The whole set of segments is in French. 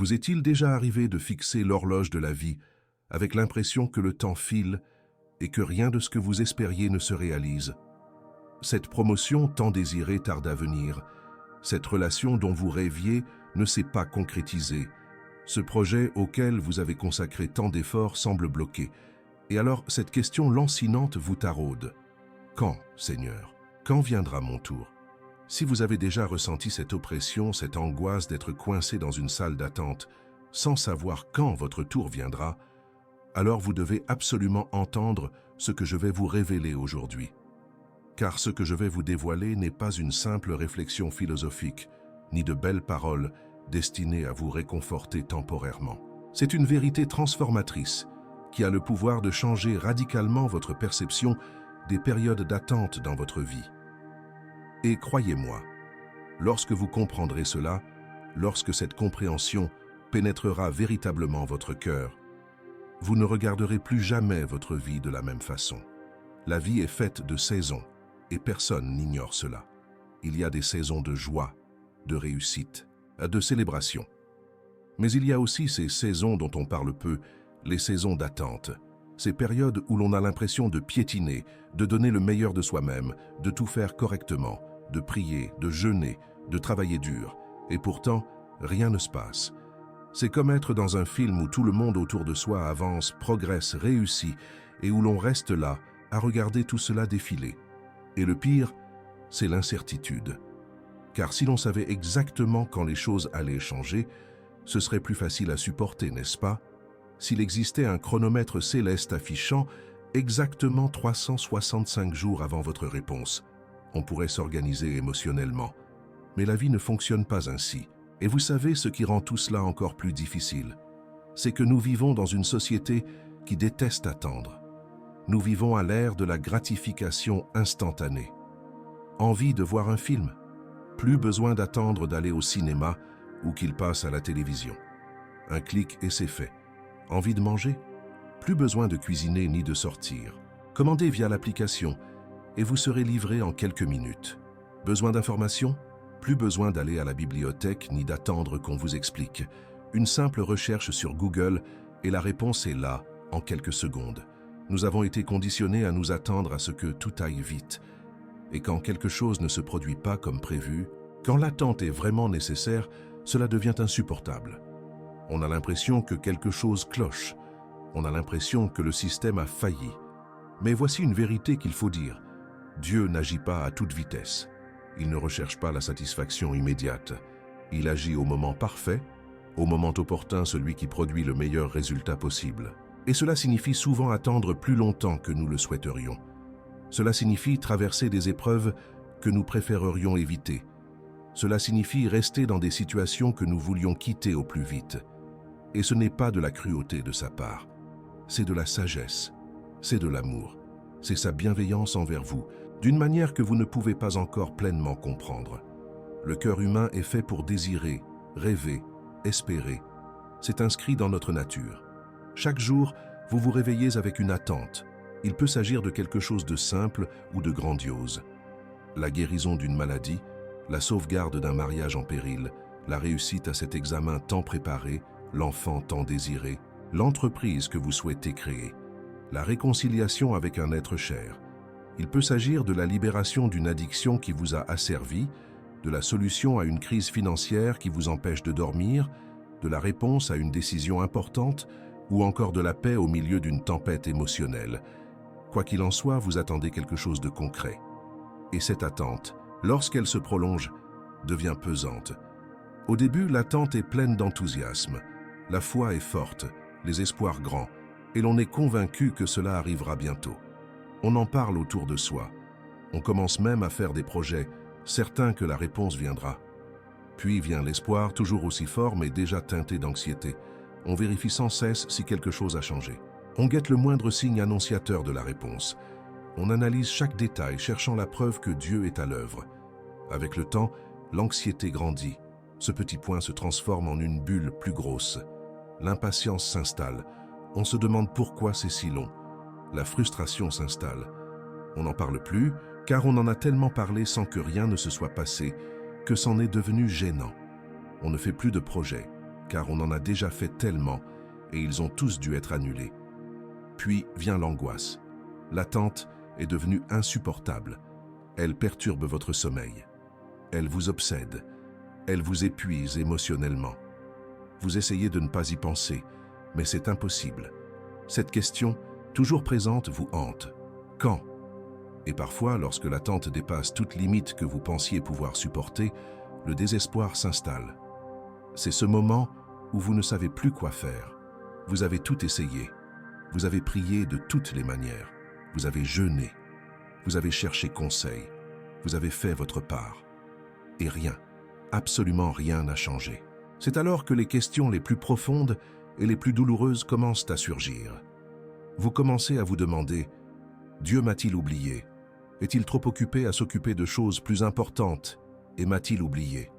Vous est-il déjà arrivé de fixer l'horloge de la vie avec l'impression que le temps file et que rien de ce que vous espériez ne se réalise? Cette promotion tant désirée tarde à venir. Cette relation dont vous rêviez ne s'est pas concrétisée. Ce projet auquel vous avez consacré tant d'efforts semble bloqué. Et alors cette question lancinante vous taraude. Quand, Seigneur? Quand viendra mon tour? Si vous avez déjà ressenti cette oppression, cette angoisse d'être coincé dans une salle d'attente, sans savoir quand votre tour viendra, alors vous devez absolument entendre ce que je vais vous révéler aujourd'hui. Car ce que je vais vous dévoiler n'est pas une simple réflexion philosophique, ni de belles paroles destinées à vous réconforter temporairement. C'est une vérité transformatrice qui a le pouvoir de changer radicalement votre perception des périodes d'attente dans votre vie. Et croyez-moi, lorsque vous comprendrez cela, lorsque cette compréhension pénétrera véritablement votre cœur, vous ne regarderez plus jamais votre vie de la même façon. La vie est faite de saisons, et personne n'ignore cela. Il y a des saisons de joie, de réussite, de célébration. Mais il y a aussi ces saisons dont on parle peu, les saisons d'attente, ces périodes où l'on a l'impression de piétiner, de donner le meilleur de soi-même, de tout faire correctement, de prier, de jeûner, de travailler dur, et pourtant, rien ne se passe. C'est comme être dans un film où tout le monde autour de soi avance, progresse, réussit, et où l'on reste là, à regarder tout cela défiler. Et le pire, c'est l'incertitude. Car si l'on savait exactement quand les choses allaient changer, ce serait plus facile à supporter, n'est-ce pas? S'il existait un chronomètre céleste affichant exactement 365 jours avant votre réponse, on pourrait s'organiser émotionnellement. Mais la vie ne fonctionne pas ainsi. Et vous savez ce qui rend tout cela encore plus difficile? C'est que nous vivons dans une société qui déteste attendre. Nous vivons à l'ère de la gratification instantanée. Envie de voir un film? Plus besoin d'attendre d'aller au cinéma ou qu'il passe à la télévision. Un clic et c'est fait. Envie de manger? Plus besoin de cuisiner ni de sortir. Commandez via l'application et vous serez livré en quelques minutes. Besoin d'informations? Plus besoin d'aller à la bibliothèque ni d'attendre qu'on vous explique. Une simple recherche sur Google et la réponse est là, en quelques secondes. Nous avons été conditionnés à nous attendre à ce que tout aille vite. Et quand quelque chose ne se produit pas comme prévu, quand l'attente est vraiment nécessaire, cela devient insupportable. On a l'impression que quelque chose cloche. On a l'impression que le système a failli. Mais voici une vérité qu'il faut dire. Dieu n'agit pas à toute vitesse. Il ne recherche pas la satisfaction immédiate. Il agit au moment parfait, au moment opportun, celui qui produit le meilleur résultat possible. Et cela signifie souvent attendre plus longtemps que nous le souhaiterions. Cela signifie traverser des épreuves que nous préférerions éviter. Cela signifie rester dans des situations que nous voulions quitter au plus vite. Et ce n'est pas de la cruauté de sa part. C'est de la sagesse. C'est de l'amour. C'est sa bienveillance envers vous, d'une manière que vous ne pouvez pas encore pleinement comprendre. Le cœur humain est fait pour désirer, rêver, espérer. C'est inscrit dans notre nature. Chaque jour, vous vous réveillez avec une attente. Il peut s'agir de quelque chose de simple ou de grandiose. La guérison d'une maladie, la sauvegarde d'un mariage en péril, la réussite à cet examen tant préparé, l'enfant tant désiré, l'entreprise que vous souhaitez créer, la réconciliation avec un être cher. Il peut s'agir de la libération d'une addiction qui vous a asservi, de la solution à une crise financière qui vous empêche de dormir, de la réponse à une décision importante ou encore de la paix au milieu d'une tempête émotionnelle. Quoi qu'il en soit, vous attendez quelque chose de concret. Et cette attente, lorsqu'elle se prolonge, devient pesante. Au début, l'attente est pleine d'enthousiasme. La foi est forte, les espoirs grands, et l'on est convaincu que cela arrivera bientôt. On en parle autour de soi. On commence même à faire des projets, certains que la réponse viendra. Puis vient l'espoir, toujours aussi fort mais déjà teinté d'anxiété. On vérifie sans cesse si quelque chose a changé. On guette le moindre signe annonciateur de la réponse. On analyse chaque détail, cherchant la preuve que Dieu est à l'œuvre. Avec le temps, l'anxiété grandit. Ce petit point se transforme en une bulle plus grosse. L'impatience s'installe. On se demande pourquoi c'est si long. La frustration s'installe. On n'en parle plus, car on en a tellement parlé sans que rien ne se soit passé, que c'en est devenu gênant. On ne fait plus de projets. car on en a déjà fait tellement et ils ont tous dû être annulés. Puis vient l'angoisse. L'attente est devenue insupportable. Elle perturbe votre sommeil. Elle vous obsède. Elle vous épuise émotionnellement. Vous essayez de ne pas y penser, mais c'est impossible. Cette question, toujours présente, vous hante. Quand? Et parfois, lorsque l'attente dépasse toute limite que vous pensiez pouvoir supporter, le désespoir s'installe. C'est ce moment où vous ne savez plus quoi faire. Vous avez tout essayé. Vous avez prié de toutes les manières. Vous avez jeûné. Vous avez cherché conseil. Vous avez fait votre part. Et rien, absolument rien n'a changé. C'est alors que les questions les plus profondes et les plus douloureuses commencent à surgir. Vous commencez à vous demander « Dieu m'a-t-il oublié? Est-il trop occupé à s'occuper de choses plus importantes et m'a-t-il oublié ?»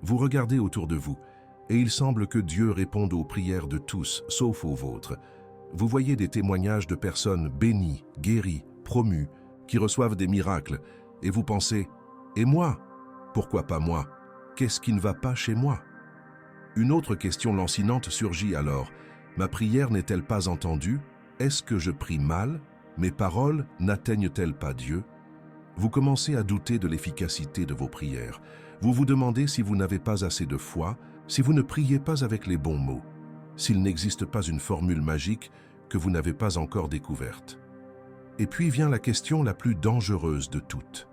Vous regardez autour de vous et il semble que Dieu réponde aux prières de tous, sauf aux vôtres. Vous voyez des témoignages de personnes bénies, guéries, promues, qui reçoivent des miracles et vous pensez « Et moi? Pourquoi pas moi? Qu'est-ce qui ne va pas chez moi ?» Une autre question lancinante surgit alors. Ma prière n'est-elle pas entendue? Est-ce que je prie mal? Mes paroles n'atteignent-elles pas Dieu? Vous commencez à douter de l'efficacité de vos prières. Vous vous demandez si vous n'avez pas assez de foi, si vous ne priez pas avec les bons mots, s'il n'existe pas une formule magique que vous n'avez pas encore découverte. Et puis vient la question la plus dangereuse de toutes.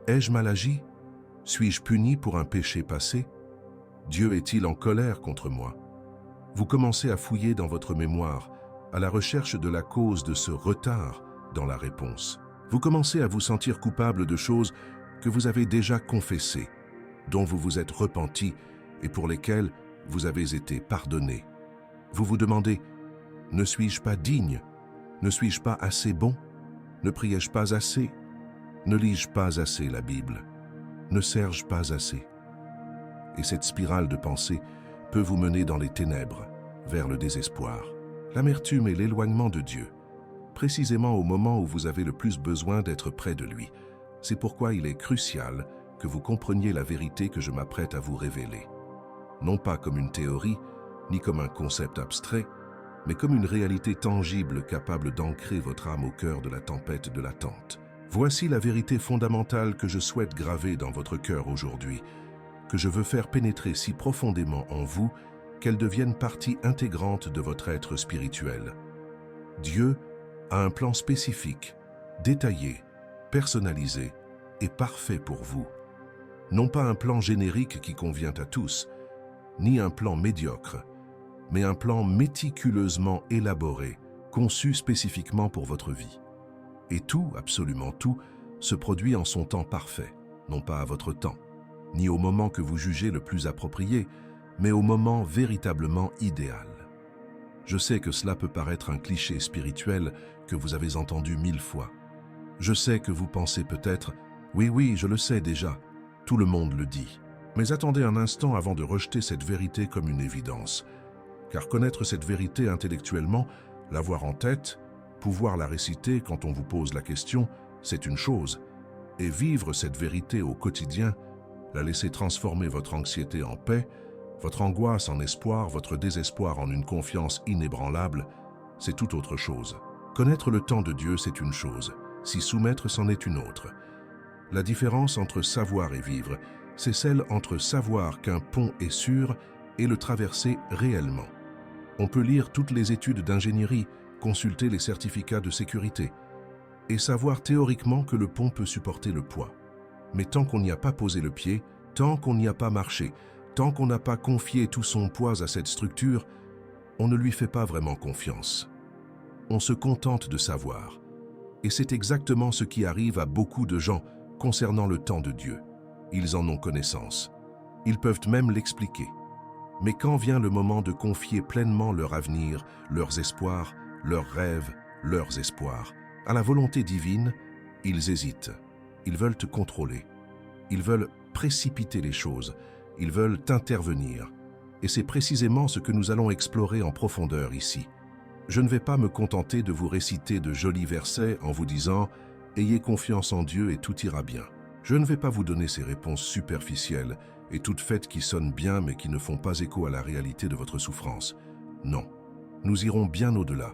Ai-je mal agi? Suis-je puni pour un péché passé? Dieu est-il en colère contre moi? Vous commencez à fouiller dans votre mémoire, à la recherche de la cause de ce retard dans la réponse. Vous commencez à vous sentir coupable de choses que vous avez déjà confessées, dont vous vous êtes repenti et pour lesquelles vous avez été pardonné. Vous vous demandez, ne suis-je pas digne? Ne suis-je pas assez bon? Ne priais-je pas assez? Ne lis-je pas assez la Bible? Ne sers-je pas assez? Et cette spirale de pensée peut vous mener dans les ténèbres, vers le désespoir, l'amertume et l'éloignement de Dieu, précisément au moment où vous avez le plus besoin d'être près de lui. C'est pourquoi il est crucial que vous compreniez la vérité que je m'apprête à vous révéler. Non pas comme une théorie, ni comme un concept abstrait, mais comme une réalité tangible capable d'ancrer votre âme au cœur de la tempête de l'attente. Voici la vérité fondamentale que je souhaite graver dans votre cœur aujourd'hui, que je veux faire pénétrer si profondément en vous qu'elle devienne partie intégrante de votre être spirituel. Dieu a un plan spécifique, détaillé, personnalisé et parfait pour vous. Non pas un plan générique qui convient à tous, ni un plan médiocre, mais un plan méticuleusement élaboré, conçu spécifiquement pour votre vie. Et tout, absolument tout, se produit en son temps parfait, non pas à votre temps, ni au moment que vous jugez le plus approprié, mais au moment véritablement idéal. Je sais que cela peut paraître un cliché spirituel que vous avez entendu 1000 fois. Je sais que vous pensez peut-être « Oui, je le sais déjà, tout le monde le dit ». Mais attendez un instant avant de rejeter cette vérité comme une évidence. Car connaître cette vérité intellectuellement, l'avoir en tête, pouvoir la réciter quand on vous pose la question, c'est une chose. Et vivre cette vérité au quotidien, la laisser transformer votre anxiété en paix, votre angoisse en espoir, votre désespoir en une confiance inébranlable, c'est tout autre chose. Connaître le temps de Dieu, c'est une chose. S'y soumettre, c'en est une autre. La différence entre savoir et vivre, c'est celle entre savoir qu'un pont est sûr et le traverser réellement. On peut lire toutes les études d'ingénierie, consulter les certificats de sécurité et savoir théoriquement que le pont peut supporter le poids. Mais tant qu'on n'y a pas posé le pied, tant qu'on n'y a pas marché, tant qu'on n'a pas confié tout son poids à cette structure, on ne lui fait pas vraiment confiance. On se contente de savoir. Et c'est exactement ce qui arrive à beaucoup de gens concernant le temps de Dieu. Ils en ont connaissance. Ils peuvent même l'expliquer. Mais quand vient le moment de confier pleinement leur avenir, leurs espoirs, leurs rêves, leurs espoirs, à la volonté divine, ils hésitent. Ils veulent te contrôler. Ils veulent précipiter les choses. Ils veulent intervenir. Et c'est précisément ce que nous allons explorer en profondeur ici. Je ne vais pas me contenter de vous réciter de jolis versets en vous disant « Ayez confiance en Dieu et tout ira bien ». Je ne vais pas vous donner ces réponses superficielles et toutes faites qui sonnent bien mais qui ne font pas écho à la réalité de votre souffrance. Non, nous irons bien au-delà.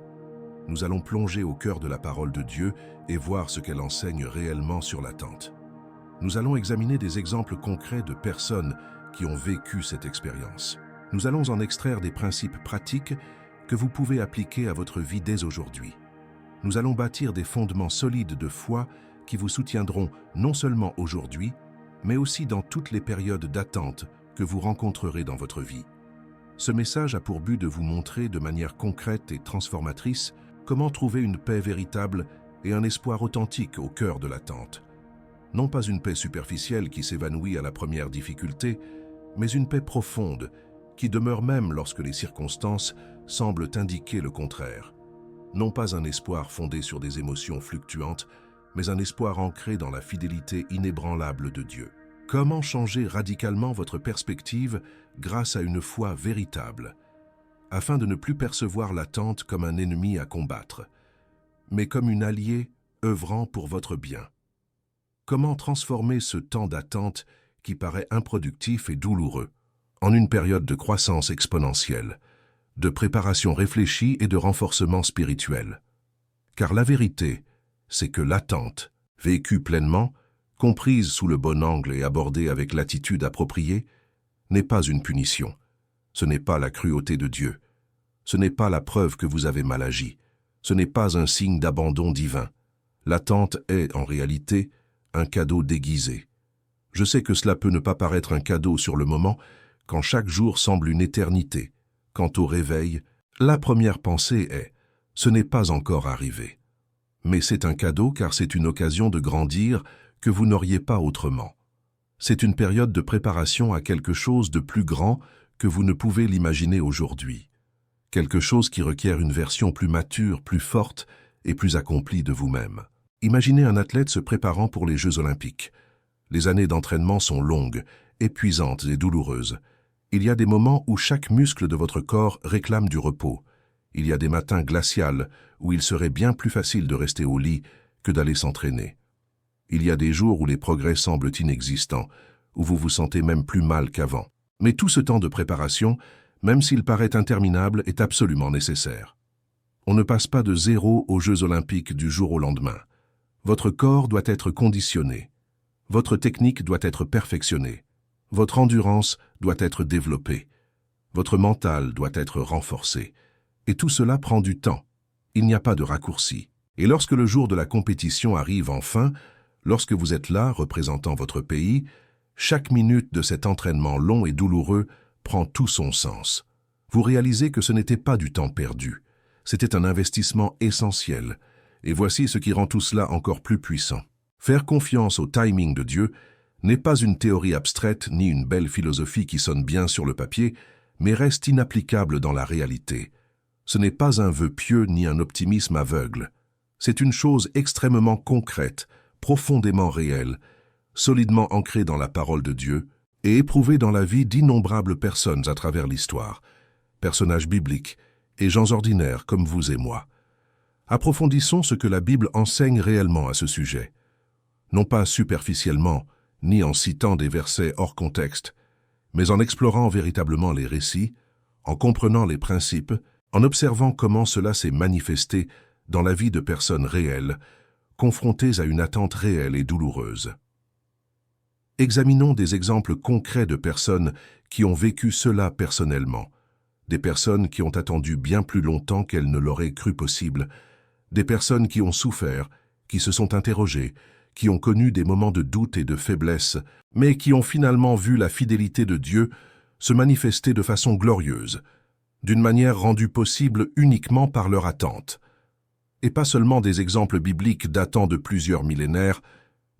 Nous allons plonger au cœur de la parole de Dieu et voir ce qu'elle enseigne réellement sur l'attente. Nous allons examiner des exemples concrets de personnes qui ont vécu cette expérience. Nous allons en extraire des principes pratiques que vous pouvez appliquer à votre vie dès aujourd'hui. Nous allons bâtir des fondements solides de foi qui vous soutiendront non seulement aujourd'hui, mais aussi dans toutes les périodes d'attente que vous rencontrerez dans votre vie. Ce message a pour but de vous montrer de manière concrète et transformatrice comment trouver une paix véritable et un espoir authentique au cœur de l'attente. Non pas une paix superficielle qui s'évanouit à la première difficulté, mais une paix profonde qui demeure même lorsque les circonstances semblent indiquer le contraire. Non pas un espoir fondé sur des émotions fluctuantes, mais un espoir ancré dans la fidélité inébranlable de Dieu. Comment changer radicalement votre perspective grâce à une foi véritable, afin de ne plus percevoir l'attente comme un ennemi à combattre, mais comme une alliée œuvrant pour votre bien? Comment transformer ce temps d'attente qui paraît improductif et douloureux en une période de croissance exponentielle, de préparation réfléchie et de renforcement spirituel? Car la vérité, c'est que l'attente, vécue pleinement, comprise sous le bon angle et abordée avec l'attitude appropriée, n'est pas une punition. Ce n'est pas la cruauté de Dieu. Ce n'est pas la preuve que vous avez mal agi. Ce n'est pas un signe d'abandon divin. L'attente est, en réalité, un cadeau déguisé. Je sais que cela peut ne pas paraître un cadeau sur le moment, quand chaque jour semble une éternité. Quant au réveil, la première pensée est « ce n'est pas encore arrivé ». Mais c'est un cadeau car c'est une occasion de grandir que vous n'auriez pas autrement. C'est une période de préparation à quelque chose de plus grand que vous ne pouvez l'imaginer aujourd'hui. Quelque chose qui requiert une version plus mature, plus forte et plus accomplie de vous-même. Imaginez un athlète se préparant pour les Jeux olympiques. Les années d'entraînement sont longues, épuisantes et douloureuses. Il y a des moments où chaque muscle de votre corps réclame du repos. Il y a des matins glacials où il serait bien plus facile de rester au lit que d'aller s'entraîner. Il y a des jours où les progrès semblent inexistants, où vous vous sentez même plus mal qu'avant. Mais tout ce temps de préparation, même s'il paraît interminable, est absolument nécessaire. On ne passe pas de zéro aux Jeux olympiques du jour au lendemain. Votre corps doit être conditionné. Votre technique doit être perfectionnée. Votre endurance doit être développée. Votre mental doit être renforcé. Et tout cela prend du temps. Il n'y a pas de raccourci. Et lorsque le jour de la compétition arrive enfin, lorsque vous êtes là, représentant votre pays, chaque minute de cet entraînement long et douloureux prend tout son sens. Vous réalisez que ce n'était pas du temps perdu. C'était un investissement essentiel. Et voici ce qui rend tout cela encore plus puissant. Faire confiance au timing de Dieu n'est pas une théorie abstraite ni une belle philosophie qui sonne bien sur le papier, mais reste inapplicable dans la réalité. Ce n'est pas un vœu pieux ni un optimisme aveugle. C'est une chose extrêmement concrète, profondément réelle, solidement ancrée dans la parole de Dieu et éprouvée dans la vie d'innombrables personnes à travers l'histoire, personnages bibliques et gens ordinaires comme vous et moi. Approfondissons ce que la Bible enseigne réellement à ce sujet. Non pas superficiellement, ni en citant des versets hors contexte, mais en explorant véritablement les récits, en comprenant les principes, en observant comment cela s'est manifesté dans la vie de personnes réelles, confrontées à une attente réelle et douloureuse. Examinons des exemples concrets de personnes qui ont vécu cela personnellement, des personnes qui ont attendu bien plus longtemps qu'elles ne l'auraient cru possible, des personnes qui ont souffert, qui se sont interrogées, qui ont connu des moments de doute et de faiblesse, mais qui ont finalement vu la fidélité de Dieu se manifester de façon glorieuse, d'une manière rendue possible uniquement par leur attente. Et pas seulement des exemples bibliques datant de plusieurs millénaires,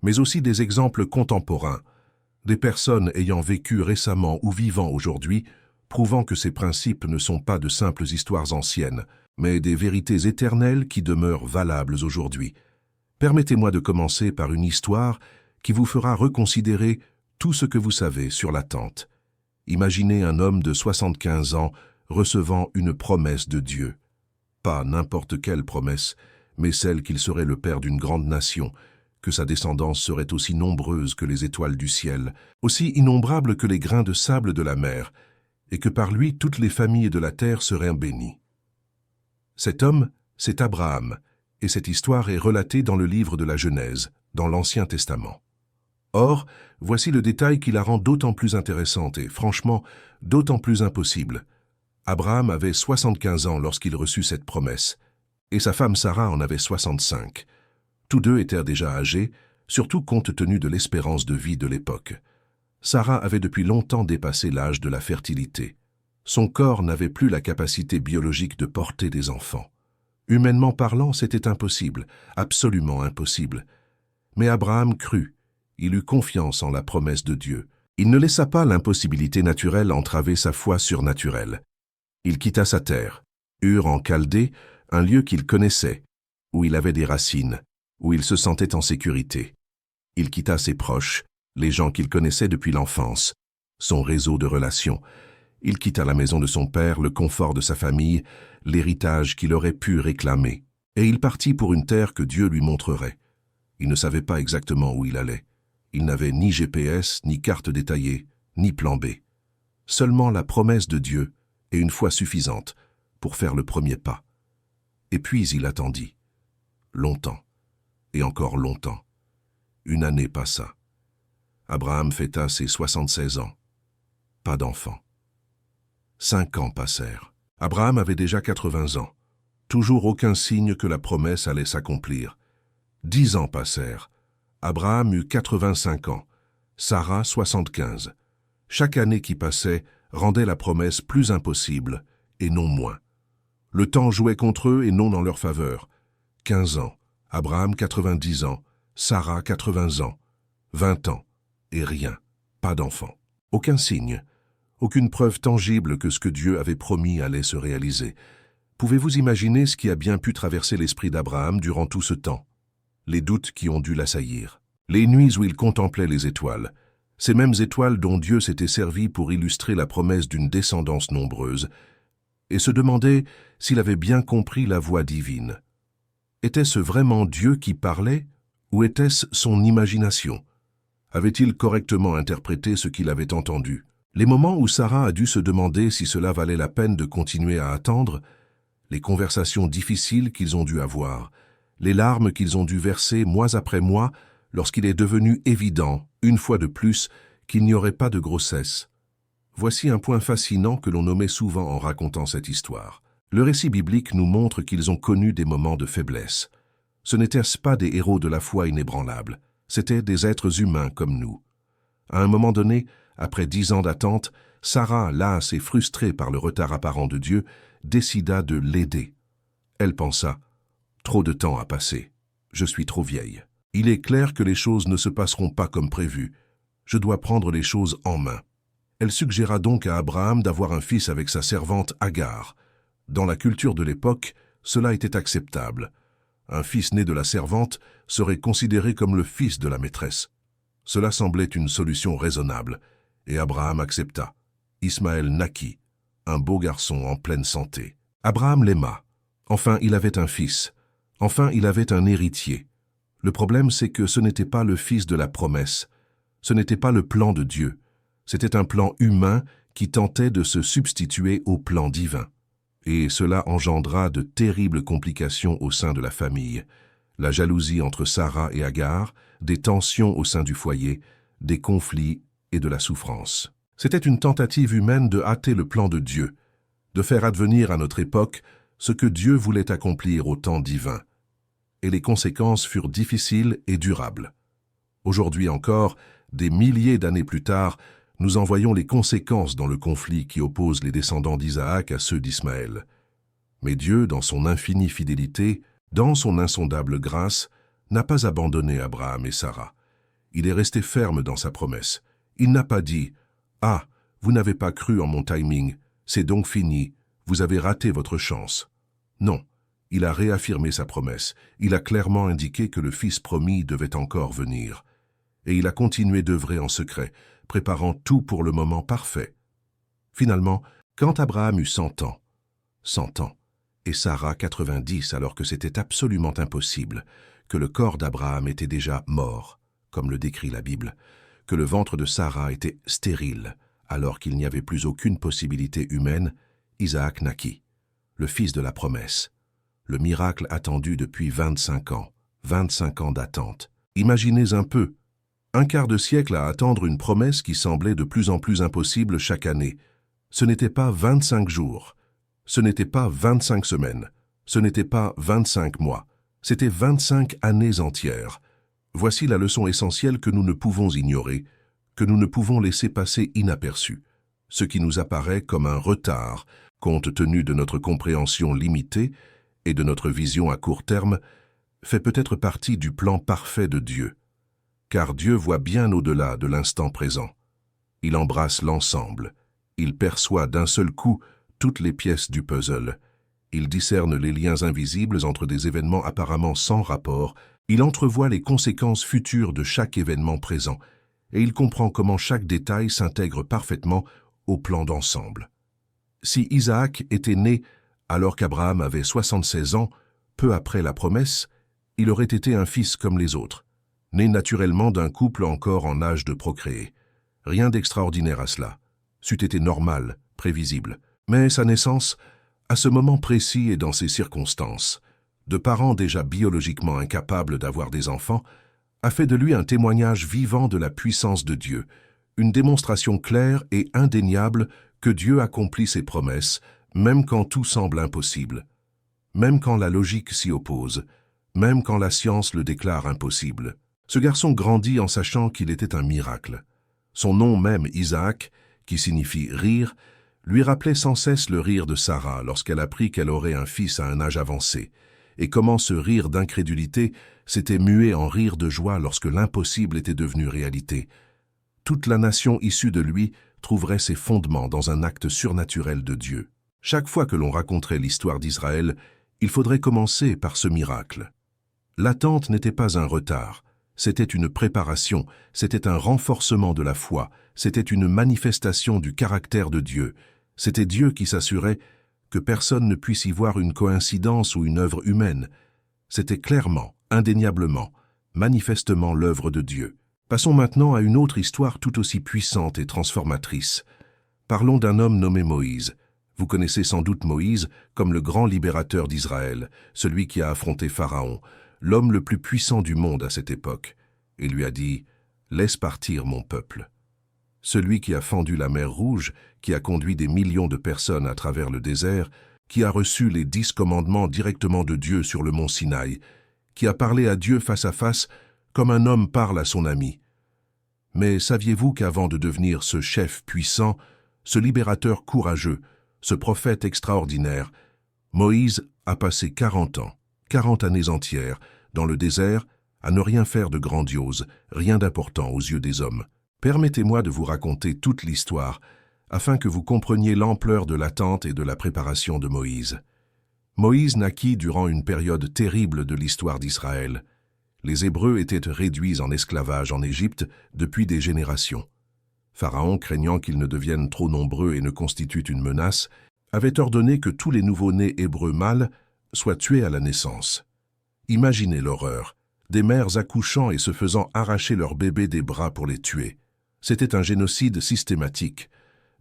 mais aussi des exemples contemporains, des personnes ayant vécu récemment ou vivant aujourd'hui, prouvant que ces principes ne sont pas de simples histoires anciennes, mais des vérités éternelles qui demeurent valables aujourd'hui. Permettez-moi de commencer par une histoire qui vous fera reconsidérer tout ce que vous savez sur l'attente. Imaginez un homme de 75 ans recevant une promesse de Dieu. Pas n'importe quelle promesse, mais celle qu'il serait le père d'une grande nation, que sa descendance serait aussi nombreuse que les étoiles du ciel, aussi innombrables que les grains de sable de la mer, et que par lui toutes les familles de la terre seraient bénies. Cet homme, c'est Abraham, et cette histoire est relatée dans le livre de la Genèse, dans l'Ancien Testament. Or, voici le détail qui la rend d'autant plus intéressante et, franchement, d'autant plus impossible. Abraham avait 75 ans lorsqu'il reçut cette promesse, et sa femme Sarah en avait 65. Tous deux étaient déjà âgés, surtout compte tenu de l'espérance de vie de l'époque. Sarah avait depuis longtemps dépassé l'âge de la fertilité. Son corps n'avait plus la capacité biologique de porter des enfants. Humainement parlant, c'était impossible, absolument impossible. Mais Abraham crut, il eut confiance en la promesse de Dieu. Il ne laissa pas l'impossibilité naturelle entraver sa foi surnaturelle. Il quitta sa terre, Ur en Chaldée, un lieu qu'il connaissait, où il avait des racines, où il se sentait en sécurité. Il quitta ses proches, les gens qu'il connaissait depuis l'enfance, son réseau de relations. Il quitta la maison de son père, le confort de sa famille, l'héritage qu'il aurait pu réclamer. Et il partit pour une terre que Dieu lui montrerait. Il ne savait pas exactement où il allait. Il n'avait ni GPS, ni carte détaillée, ni plan B. Seulement la promesse de Dieu, et une foi suffisante, pour faire le premier pas. Et puis il attendit. Longtemps, et encore longtemps. Une année passa. Abraham fêta ses 76 ans. Pas d'enfant. 5 ans passèrent. Abraham avait déjà 80 ans. Toujours aucun signe que la promesse allait s'accomplir. 10 ans passèrent. Abraham eut 85 ans. Sarah 75. Chaque année qui passait rendait la promesse plus impossible, et non moins. Le temps jouait contre eux et non en leur faveur. 15 ans. Abraham 90 ans. Sarah 80 ans. 20 ans. Et rien. Pas d'enfant. Aucun signe. Aucune preuve tangible que ce que Dieu avait promis allait se réaliser. Pouvez-vous imaginer ce qui a bien pu traverser l'esprit d'Abraham durant tout ce temps? Les doutes qui ont dû l'assaillir. Les nuits où il contemplait les étoiles. Ces mêmes étoiles dont Dieu s'était servi pour illustrer la promesse d'une descendance nombreuse, et se demandait s'il avait bien compris la voix divine. Était-ce vraiment Dieu qui parlait, ou était-ce son imagination? Avait-il correctement interprété ce qu'il avait entendu? Les moments où Sarah a dû se demander si cela valait la peine de continuer à attendre, les conversations difficiles qu'ils ont dû avoir, les larmes qu'ils ont dû verser mois après mois lorsqu'il est devenu évident, une fois de plus, qu'il n'y aurait pas de grossesse. Voici un point fascinant que l'on omet souvent en racontant cette histoire. Le récit biblique nous montre qu'ils ont connu des moments de faiblesse. Ce n'étaient pas des héros de la foi inébranlable, c'étaient des êtres humains comme nous. À un moment donné, après 10 ans d'attente, Sarah, lasse et frustrée par le retard apparent de Dieu, décida de l'aider. Elle pensa « Trop de temps a passé. Je suis trop vieille. Il est clair que les choses ne se passeront pas comme prévu. Je dois prendre les choses en main. » Elle suggéra donc à Abraham d'avoir un fils avec sa servante Agar. Dans la culture de l'époque, cela était acceptable. Un fils né de la servante serait considéré comme le fils de la maîtresse. Cela semblait une solution raisonnable, et Abraham accepta. Ismaël naquit, un beau garçon en pleine santé. Abraham l'aima. Enfin, il avait un fils. Enfin, il avait un héritier. Le problème, c'est que ce n'était pas le fils de la promesse. Ce n'était pas le plan de Dieu. C'était un plan humain qui tentait de se substituer au plan divin. Et cela engendra de terribles complications au sein de la famille. La jalousie entre Sarah et Agar, des tensions au sein du foyer, des conflits et de la souffrance. C'était une tentative humaine de hâter le plan de Dieu, de faire advenir à notre époque ce que Dieu voulait accomplir au temps divin. Et les conséquences furent difficiles et durables. Aujourd'hui encore, des milliers d'années plus tard, nous en voyons les conséquences dans le conflit qui oppose les descendants d'Isaac à ceux d'Ismaël. Mais Dieu, dans son infinie fidélité, dans son insondable grâce, n'a pas abandonné Abraham et Sarah. Il est resté ferme dans sa promesse. Il n'a pas dit « Ah, vous n'avez pas cru en mon timing, c'est donc fini, vous avez raté votre chance. » Non, il a réaffirmé sa promesse. Il a clairement indiqué que le Fils promis devait encore venir. Et il a continué d'œuvrer en secret, préparant tout pour le moment parfait. Finalement, quand Abraham eut 100 ans, et Sarah 90 alors que c'était absolument impossible, que le corps d'Abraham était déjà mort, comme le décrit la Bible, que le ventre de Sarah était stérile, alors qu'il n'y avait plus aucune possibilité humaine, Isaac naquit, le fils de la promesse, le miracle attendu depuis 25 ans, 25 ans d'attente. Imaginez un peu, un quart de siècle à attendre une promesse qui semblait de plus en plus impossible chaque année. Ce n'était pas 25 jours, ce n'était pas 25 semaines, ce n'était pas 25 mois, c'était 25 années entières. Voici la leçon essentielle que nous ne pouvons ignorer, que nous ne pouvons laisser passer inaperçue. Ce qui nous apparaît comme un retard, compte tenu de notre compréhension limitée et de notre vision à court terme, fait peut-être partie du plan parfait de Dieu. Car Dieu voit bien au-delà de l'instant présent. Il embrasse l'ensemble. Il perçoit d'un seul coup toutes les pièces du puzzle. Il discerne les liens invisibles entre des événements apparemment sans rapport. Il entrevoit les conséquences futures de chaque événement présent. Et il comprend comment chaque détail s'intègre parfaitement au plan d'ensemble. Si Isaac était né alors qu'Abraham avait 76 ans, peu après la promesse, il aurait été un fils comme les autres, né naturellement d'un couple encore en âge de procréer. Rien d'extraordinaire à cela. C'eût été normal, prévisible. Mais sa naissance, à ce moment précis et dans ces circonstances, de parents déjà biologiquement incapables d'avoir des enfants, a fait de lui un témoignage vivant de la puissance de Dieu, une démonstration claire et indéniable que Dieu accomplit ses promesses, même quand tout semble impossible, même quand la logique s'y oppose, même quand la science le déclare impossible. Ce garçon grandit en sachant qu'il était un miracle. Son nom même, Isaac, qui signifie « rire », lui rappelait sans cesse le rire de Sarah lorsqu'elle apprit qu'elle aurait un fils à un âge avancé, et comment ce rire d'incrédulité s'était mué en rire de joie lorsque l'impossible était devenu réalité. Toute la nation issue de lui trouverait ses fondements dans un acte surnaturel de Dieu. Chaque fois que l'on raconterait l'histoire d'Israël, il faudrait commencer par ce miracle. L'attente n'était pas un retard, c'était une préparation, c'était un renforcement de la foi, c'était une manifestation du caractère de Dieu. C'était Dieu qui s'assurait que personne ne puisse y voir une coïncidence ou une œuvre humaine. C'était clairement, indéniablement, manifestement l'œuvre de Dieu. Passons maintenant à une autre histoire tout aussi puissante et transformatrice. Parlons d'un homme nommé Moïse. Vous connaissez sans doute Moïse comme le grand libérateur d'Israël, celui qui a affronté Pharaon, l'homme le plus puissant du monde à cette époque, et lui a dit « Laisse partir mon peuple ». Celui qui a fendu la mer Rouge, qui a conduit des millions de personnes à travers le désert, qui a reçu les 10 commandements directement de Dieu sur le mont Sinaï, qui a parlé à Dieu face à face comme un homme parle à son ami. Mais saviez-vous qu'avant de devenir ce chef puissant, ce libérateur courageux, ce prophète extraordinaire, Moïse a passé 40 ans, 40 années entières, dans le désert, à ne rien faire de grandiose, rien d'important aux yeux des hommes. Permettez-moi de vous raconter toute l'histoire, afin que vous compreniez l'ampleur de l'attente et de la préparation de Moïse. Moïse naquit durant une période terrible de l'histoire d'Israël. Les Hébreux étaient réduits en esclavage en Égypte depuis des générations. Pharaon, craignant qu'ils ne deviennent trop nombreux et ne constituent une menace, avait ordonné que tous les nouveau-nés hébreux mâles soient tués à la naissance. Imaginez l'horreur, des mères accouchant et se faisant arracher leurs bébés des bras pour les tuer. C'était un génocide systématique.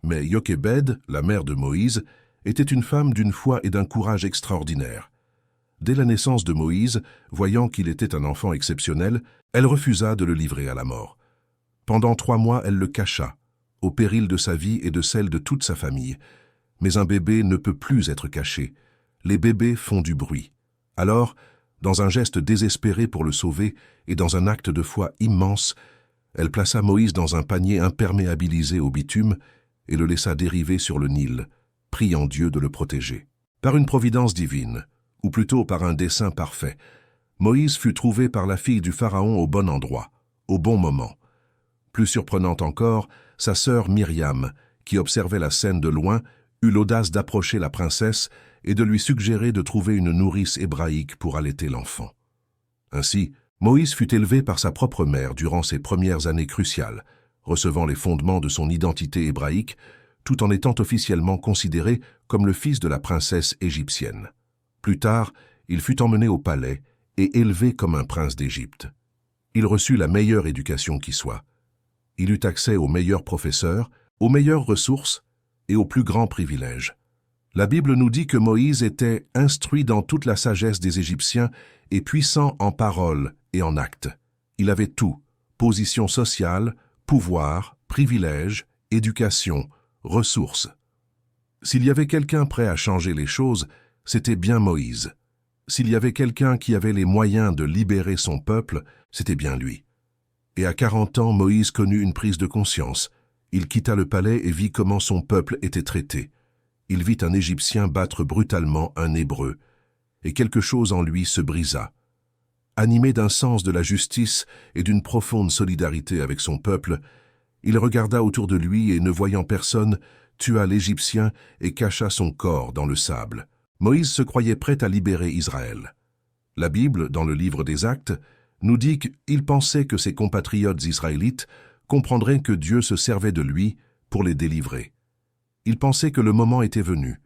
Mais Jochebed, la mère de Moïse, était une femme d'une foi et d'un courage extraordinaire. Dès la naissance de Moïse, voyant qu'il était un enfant exceptionnel, elle refusa de le livrer à la mort. Pendant 3 mois, elle le cacha, au péril de sa vie et de celle de toute sa famille. Mais un bébé ne peut plus être caché. Les bébés font du bruit. Alors, dans un geste désespéré pour le sauver et dans un acte de foi immense, elle plaça Moïse dans un panier imperméabilisé au bitume et le laissa dériver sur le Nil, priant Dieu de le protéger. Par une providence divine, ou plutôt par un dessein parfait, Moïse fut trouvé par la fille du Pharaon au bon endroit, au bon moment. Plus surprenante encore, sa sœur Myriam, qui observait la scène de loin, eut l'audace d'approcher la princesse et de lui suggérer de trouver une nourrice hébraïque pour allaiter l'enfant. Ainsi, Moïse fut élevé par sa propre mère durant ses premières années cruciales, recevant les fondements de son identité hébraïque, tout en étant officiellement considéré comme le fils de la princesse égyptienne. Plus tard, il fut emmené au palais, et élevé comme un prince d'Égypte. Il reçut la meilleure éducation qui soit. Il eut accès aux meilleurs professeurs, aux meilleures ressources et aux plus grands privilèges. La Bible nous dit que Moïse était instruit dans toute la sagesse des Égyptiens et puissant en parole et en actes. Il avait tout, position sociale, pouvoir, privilèges, éducation, ressources. S'il y avait quelqu'un prêt à changer les choses, c'était bien Moïse. S'il y avait quelqu'un qui avait les moyens de libérer son peuple, c'était bien lui. Et à 40 ans, Moïse connut une prise de conscience. Il quitta le palais et vit comment son peuple était traité. Il vit un Égyptien battre brutalement un Hébreu, et quelque chose en lui se brisa. Animé d'un sens de la justice et d'une profonde solidarité avec son peuple, il regarda autour de lui et, ne voyant personne, tua l'Égyptien et cacha son corps dans le sable. Moïse se croyait prêt à libérer Israël. La Bible, dans le livre des Actes, nous dit qu'il pensait que ses compatriotes israélites comprendraient que Dieu se servait de lui pour les délivrer. Il pensait que le moment était venu.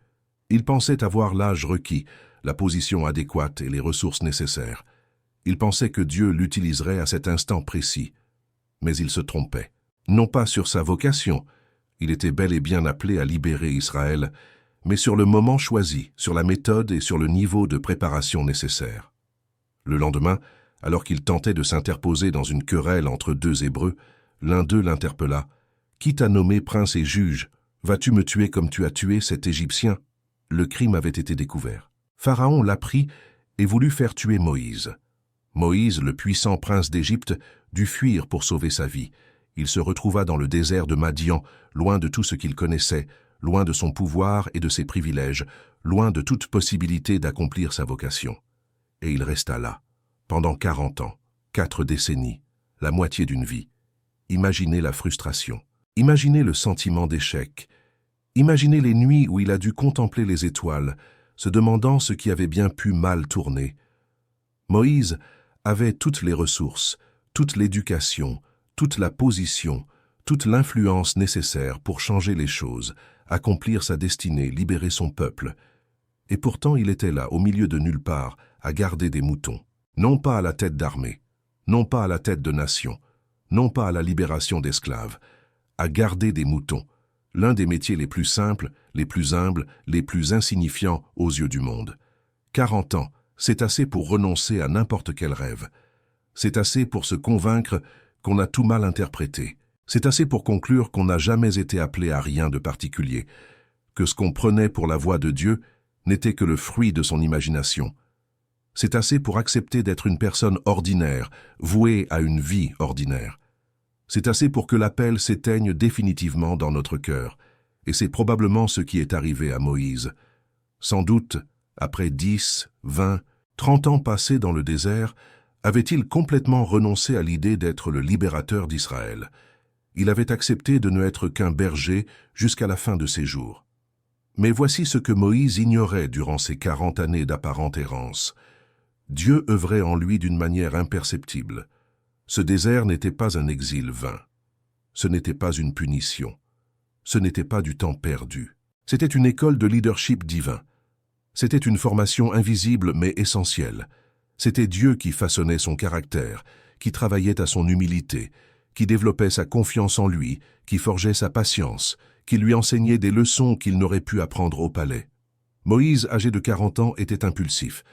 Il pensait avoir l'âge requis, la position adéquate et les ressources nécessaires. Il pensait que Dieu l'utiliserait à cet instant précis. Mais il se trompait. Non pas sur sa vocation, il était bel et bien appelé à libérer Israël, mais sur le moment choisi, sur la méthode et sur le niveau de préparation nécessaire. Le lendemain, alors qu'il tentait de s'interposer dans une querelle entre deux Hébreux, l'un d'eux l'interpella. « Qui t'a nommé prince et juge? Vas-tu me tuer comme tu as tué cet Égyptien ?» Le crime avait été découvert. Pharaon l'apprit et voulut faire tuer Moïse. Moïse, le puissant prince d'Égypte, dut fuir pour sauver sa vie. Il se retrouva dans le désert de Madian, loin de tout ce qu'il connaissait, loin de son pouvoir et de ses privilèges, loin de toute possibilité d'accomplir sa vocation. Et il resta là, pendant 40 ans, 4 décennies, la moitié d'une vie. Imaginez la frustration, imaginez le sentiment d'échec, imaginez les nuits où il a dû contempler les étoiles, se demandant ce qui avait bien pu mal tourner. Moïse avait toutes les ressources, toute l'éducation, toute la position, toute l'influence nécessaire pour changer les choses, accomplir sa destinée, libérer son peuple. Et pourtant il était là, au milieu de nulle part, à garder des moutons. Non pas à la tête d'armée, non pas à la tête de nation, non pas à la libération d'esclaves, à garder des moutons, l'un des métiers les plus simples, les plus humbles, les plus insignifiants aux yeux du monde. 40 ans, c'est assez pour renoncer à n'importe quel rêve. C'est assez pour se convaincre qu'on a tout mal interprété. C'est assez pour conclure qu'on n'a jamais été appelé à rien de particulier, que ce qu'on prenait pour la voix de Dieu n'était que le fruit de son imagination. C'est assez pour accepter d'être une personne ordinaire, vouée à une vie ordinaire. C'est assez pour que l'appel s'éteigne définitivement dans notre cœur, et c'est probablement ce qui est arrivé à Moïse. Sans doute, après 10, 20, 30 ans passés dans le désert, avait-il complètement renoncé à l'idée d'être le libérateur d'Israël. Il avait accepté de ne être qu'un berger jusqu'à la fin de ses jours. Mais voici ce que Moïse ignorait durant ces 40 années d'apparente errance. Dieu œuvrait en lui d'une manière imperceptible. Ce désert n'était pas un exil vain. Ce n'était pas une punition. Ce n'était pas du temps perdu. C'était une école de leadership divin. C'était une formation invisible mais essentielle. C'était Dieu qui façonnait son caractère, qui travaillait à son humilité, qui développait sa confiance en lui, qui forgeait sa patience, qui lui enseignait des leçons qu'il n'aurait pu apprendre au palais. Moïse, âgé de 40 ans, était impulsif.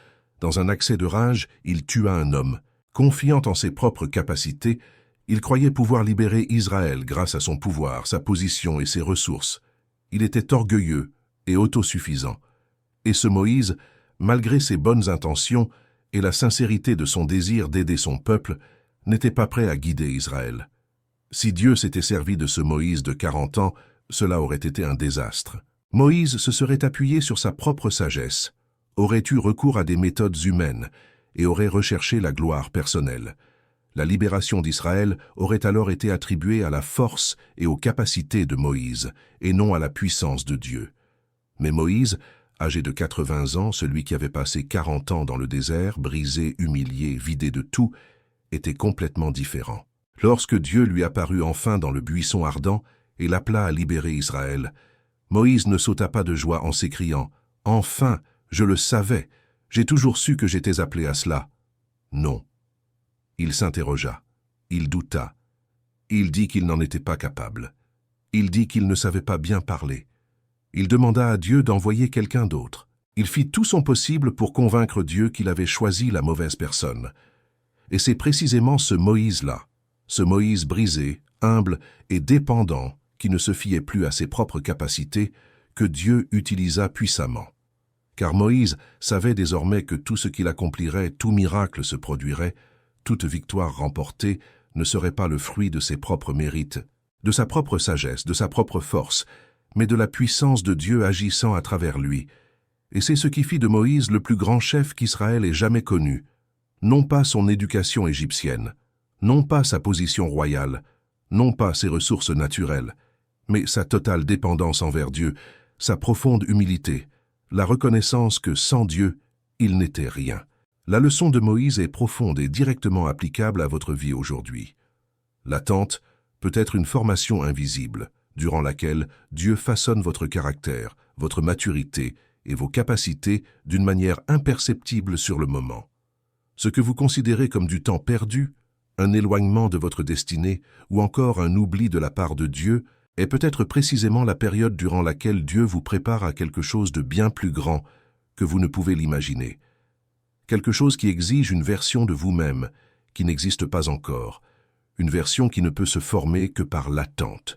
Dans un accès de rage, il tua un homme. Confiant en ses propres capacités, il croyait pouvoir libérer Israël grâce à son pouvoir, sa position et ses ressources. Il était orgueilleux et autosuffisant. Et ce Moïse, malgré ses bonnes intentions et la sincérité de son désir d'aider son peuple, n'était pas prêt à guider Israël. Si Dieu s'était servi de ce Moïse de 40 ans, cela aurait été un désastre. Moïse se serait appuyé sur sa propre sagesse, aurait eu recours à des méthodes humaines et aurait recherché la gloire personnelle. La libération d'Israël aurait alors été attribuée à la force et aux capacités de Moïse, et non à la puissance de Dieu. Mais Moïse, âgé de 80 ans, celui qui avait passé 40 ans dans le désert, brisé, humilié, vidé de tout, était complètement différent. Lorsque Dieu lui apparut enfin dans le buisson ardent et l'appela à libérer Israël, Moïse ne sauta pas de joie en s'écriant « Enfin, je le savais, j'ai toujours su que j'étais appelé à cela ». Non. Il s'interrogea. Il douta. Il dit qu'il n'en était pas capable. Il dit qu'il ne savait pas bien parler. Il demanda à Dieu d'envoyer quelqu'un d'autre. Il fit tout son possible pour convaincre Dieu qu'il avait choisi la mauvaise personne. Et c'est précisément ce Moïse-là, ce Moïse brisé, humble et dépendant, qui ne se fiait plus à ses propres capacités, que Dieu utilisa puissamment. Car Moïse savait désormais que tout ce qu'il accomplirait, tout miracle se produirait, toute victoire remportée ne serait pas le fruit de ses propres mérites, de sa propre sagesse, de sa propre force, mais de la puissance de Dieu agissant à travers lui. Et c'est ce qui fit de Moïse le plus grand chef qu'Israël ait jamais connu. Non pas son éducation égyptienne, non pas sa position royale, non pas ses ressources naturelles, mais sa totale dépendance envers Dieu, sa profonde humilité, la reconnaissance que sans Dieu, il n'était rien. La leçon de Moïse est profonde et directement applicable à votre vie aujourd'hui. L'attente peut être une formation invisible, durant laquelle Dieu façonne votre caractère, votre maturité et vos capacités d'une manière imperceptible sur le moment. Ce que vous considérez comme du temps perdu, un éloignement de votre destinée ou encore un oubli de la part de Dieu est peut-être précisément la période durant laquelle Dieu vous prépare à quelque chose de bien plus grand que vous ne pouvez l'imaginer. Quelque chose qui exige une version de vous-même qui n'existe pas encore, une version qui ne peut se former que par l'attente.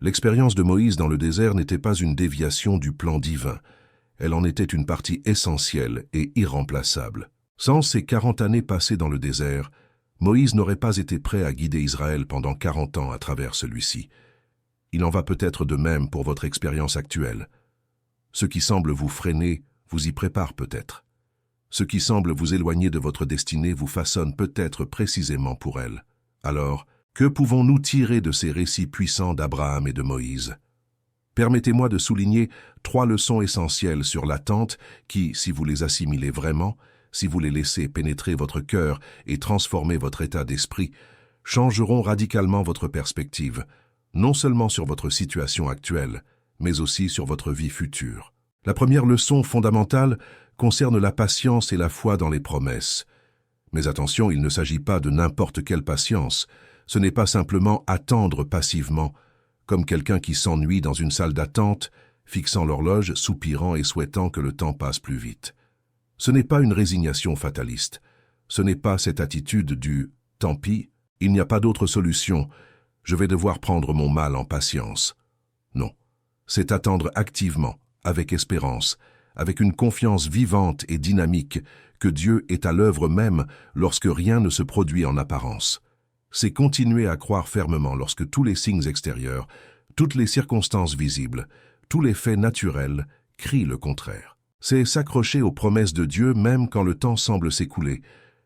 L'expérience de Moïse dans le désert n'était pas une déviation du plan divin, elle en était une partie essentielle et irremplaçable. Sans ces 40 années passées dans le désert, Moïse n'aurait pas été prêt à guider Israël pendant 40 ans à travers celui-ci. Il en va peut-être de même pour votre expérience actuelle. Ce qui semble vous freiner vous y prépare peut-être. Ce qui semble vous éloigner de votre destinée vous façonne peut-être précisément pour elle. Alors, que pouvons-nous tirer de ces récits puissants d'Abraham et de Moïse? Permettez-moi de souligner 3 leçons essentielles sur l'attente qui, si vous les assimilez vraiment, si vous les laissez pénétrer votre cœur et transformer votre état d'esprit, changeront radicalement votre perspective, non seulement sur votre situation actuelle, mais aussi sur votre vie future. La première leçon fondamentale concerne la patience et la foi dans les promesses. Mais attention, il ne s'agit pas de n'importe quelle patience. Ce n'est pas simplement attendre passivement, comme quelqu'un qui s'ennuie dans une salle d'attente, fixant l'horloge, soupirant et souhaitant que le temps passe plus vite. Ce n'est pas une résignation fataliste. Ce n'est pas cette attitude du « tant pis, il n'y a pas d'autre solution, je vais devoir prendre mon mal en patience ». Non, c'est attendre activement, avec espérance, avec une confiance vivante et dynamique que Dieu est à l'œuvre même lorsque rien ne se produit en apparence. C'est continuer à croire fermement lorsque tous les signes extérieurs, toutes les circonstances visibles, tous les faits naturels crient le contraire. C'est s'accrocher aux promesses de Dieu même quand le temps semble s'écouler,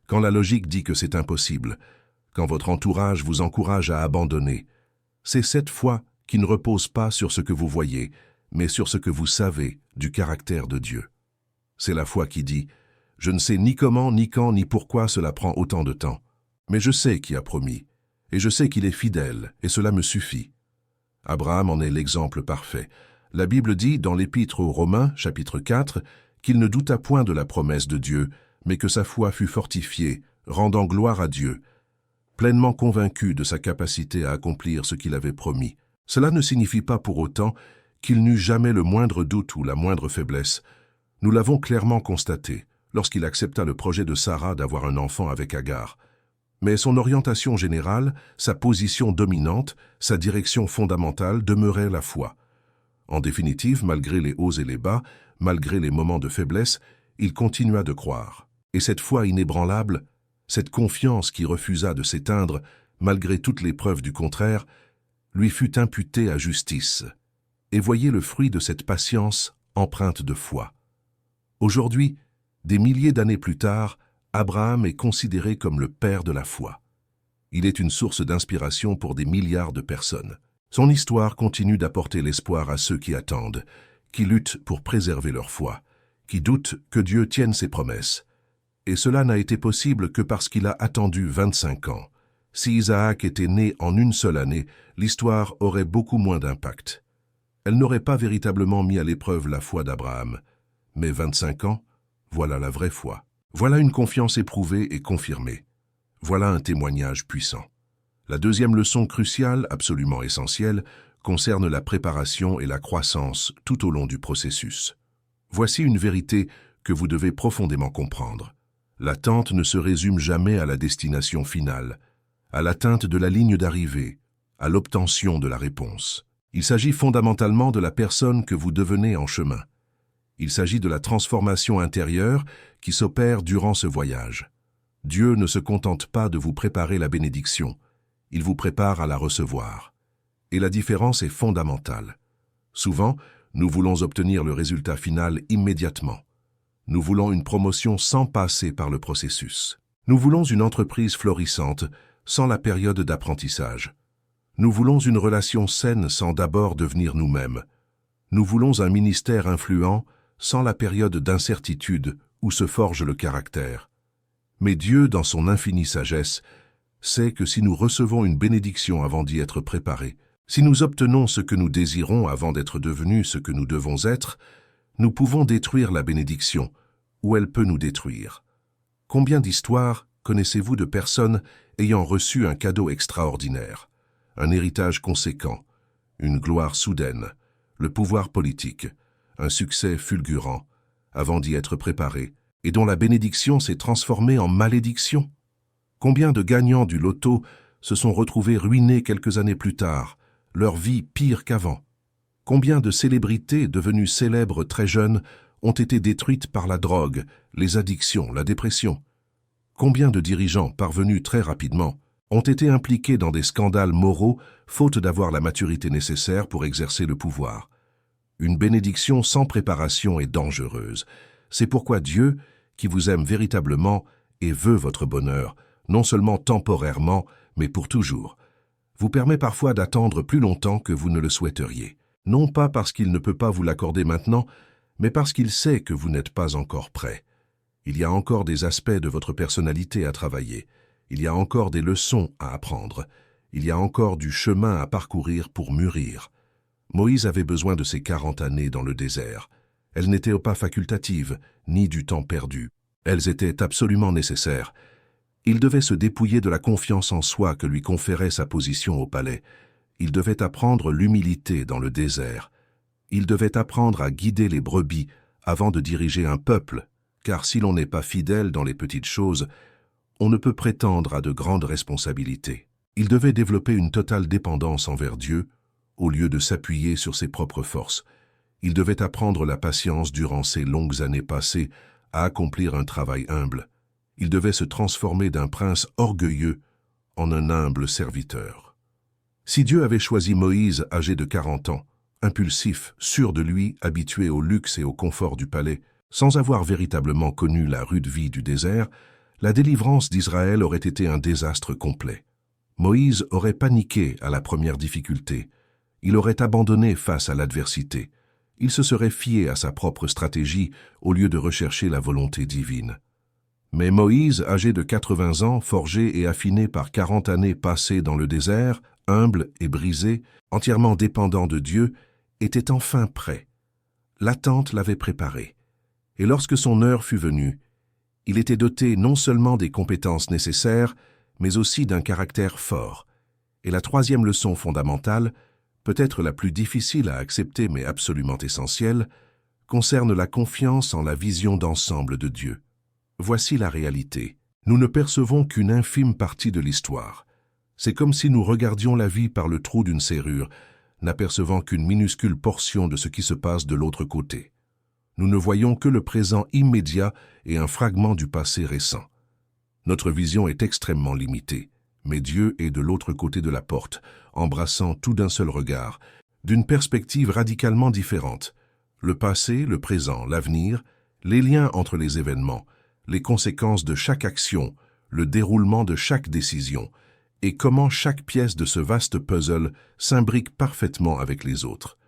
quand la logique dit que c'est impossible, quand votre entourage vous encourage à abandonner. C'est cette foi qui ne repose pas sur ce que vous voyez, mais sur ce que vous savez du caractère de Dieu. C'est la foi qui dit « Je ne sais ni comment, ni quand, ni pourquoi cela prend autant de temps, mais je sais qui a promis, et je sais qu'il est fidèle, et cela me suffit. » Abraham en est l'exemple parfait. La Bible dit dans l'Épître aux Romains, chapitre 4, qu'il ne douta point de la promesse de Dieu, mais que sa foi fut fortifiée, rendant gloire à Dieu, pleinement convaincu de sa capacité à accomplir ce qu'il avait promis. Cela ne signifie pas pour autant qu'il n'eut jamais le moindre doute ou la moindre faiblesse. Nous l'avons clairement constaté lorsqu'il accepta le projet de Sarah d'avoir un enfant avec Agar. Mais son orientation générale, sa position dominante, sa direction fondamentale demeurait la foi. En définitive, malgré les hauts et les bas, malgré les moments de faiblesse, il continua de croire. Et cette foi inébranlable, cette confiance qui refusa de s'éteindre, malgré toutes les preuves du contraire, lui fut imputée à justice. Et voyez le fruit de cette patience empreinte de foi. Aujourd'hui, des milliers d'années plus tard, Abraham est considéré comme le père de la foi. Il est une source d'inspiration pour des milliards de personnes. Son histoire continue d'apporter l'espoir à ceux qui attendent, qui luttent pour préserver leur foi, qui doutent que Dieu tienne ses promesses. Et cela n'a été possible que parce qu'il a attendu 25 ans. Si Isaac était né en une seule année, l'histoire aurait beaucoup moins d'impact. Elle n'aurait pas véritablement mis à l'épreuve la foi d'Abraham. Mais 25 ans, voilà la vraie foi. Voilà une confiance éprouvée et confirmée. Voilà un témoignage puissant. La deuxième leçon cruciale, absolument essentielle, concerne la préparation et la croissance tout au long du processus. Voici une vérité que vous devez profondément comprendre. L'attente ne se résume jamais à la destination finale, à l'atteinte de la ligne d'arrivée, à l'obtention de la réponse. Il s'agit fondamentalement de la personne que vous devenez en chemin. Il s'agit de la transformation intérieure qui s'opère durant ce voyage. Dieu ne se contente pas de vous préparer la bénédiction, il vous prépare à la recevoir. Et la différence est fondamentale. Souvent, nous voulons obtenir le résultat final immédiatement. Nous voulons une promotion sans passer par le processus. Nous voulons une entreprise florissante sans la période d'apprentissage. Nous voulons une relation saine sans d'abord devenir nous-mêmes. Nous voulons un ministère influent sans la période d'incertitude où se forge le caractère. Mais Dieu, dans son infinie sagesse, sait que si nous recevons une bénédiction avant d'y être préparés, si nous obtenons ce que nous désirons avant d'être devenus ce que nous devons être, nous pouvons détruire la bénédiction, ou elle peut nous détruire. Combien d'histoires connaissez-vous de personnes ayant reçu un cadeau extraordinaire, un héritage conséquent, une gloire soudaine, le pouvoir politique, un succès fulgurant, avant d'y être préparés, et dont la bénédiction s'est transformée en malédiction? Combien de gagnants du loto se sont retrouvés ruinés quelques années plus tard, leur vie pire qu'avant? Combien de célébrités devenues célèbres très jeunes ont été détruites par la drogue, les addictions, la dépression? Combien de dirigeants parvenus très rapidement ont été impliqués dans des scandales moraux faute d'avoir la maturité nécessaire pour exercer le pouvoir? Une bénédiction sans préparation est dangereuse. C'est pourquoi Dieu, qui vous aime véritablement et veut votre bonheur, non seulement temporairement, mais pour toujours, vous permet parfois d'attendre plus longtemps que vous ne le souhaiteriez. Non pas parce qu'il ne peut pas vous l'accorder maintenant, mais parce qu'il sait que vous n'êtes pas encore prêt. Il y a encore des aspects de votre personnalité à travailler. Il y a encore des leçons à apprendre. Il y a encore du chemin à parcourir pour mûrir. Moïse avait besoin de ces 40 années dans le désert. Elles n'étaient pas facultatives, ni du temps perdu. Elles étaient absolument nécessaires. Il devait se dépouiller de la confiance en soi que lui conférait sa position au palais. Il devait apprendre l'humilité dans le désert. Il devait apprendre à guider les brebis avant de diriger un peuple, car si l'on n'est pas fidèle dans les petites choses, on ne peut prétendre à de grandes responsabilités. Il devait développer une totale dépendance envers Dieu, au lieu de s'appuyer sur ses propres forces. Il devait apprendre la patience durant ces longues années passées à accomplir un travail humble. Il devait se transformer d'un prince orgueilleux en un humble serviteur. Si Dieu avait choisi Moïse âgé de 40 ans, impulsif, sûr de lui, habitué au luxe et au confort du palais, sans avoir véritablement connu la rude vie du désert, la délivrance d'Israël aurait été un désastre complet. Moïse aurait paniqué à la première difficulté. Il aurait abandonné face à l'adversité. Il se serait fié à sa propre stratégie au lieu de rechercher la volonté divine. Mais Moïse, âgé de 80 ans, forgé et affiné par 40 années passées dans le désert, humble et brisé, entièrement dépendant de Dieu, était enfin prêt. L'attente l'avait préparé. Et lorsque son heure fut venue, il était doté non seulement des compétences nécessaires, mais aussi d'un caractère fort. Et la troisième leçon fondamentale, peut-être la plus difficile à accepter mais absolument essentielle, concerne la confiance en la vision d'ensemble de Dieu. Voici la réalité. Nous ne percevons qu'une infime partie de l'histoire. C'est comme si nous regardions la vie par le trou d'une serrure, n'apercevant qu'une minuscule portion de ce qui se passe de l'autre côté. Nous ne voyons que le présent immédiat et un fragment du passé récent. Notre vision est extrêmement limitée, mais Dieu est de l'autre côté de la porte, embrassant tout d'un seul regard, d'une perspective radicalement différente. Le passé, le présent, l'avenir, les liens entre les événements, les conséquences de chaque action, le déroulement de chaque décision, et comment chaque pièce de ce vaste puzzle s'imbrique parfaitement avec les autres.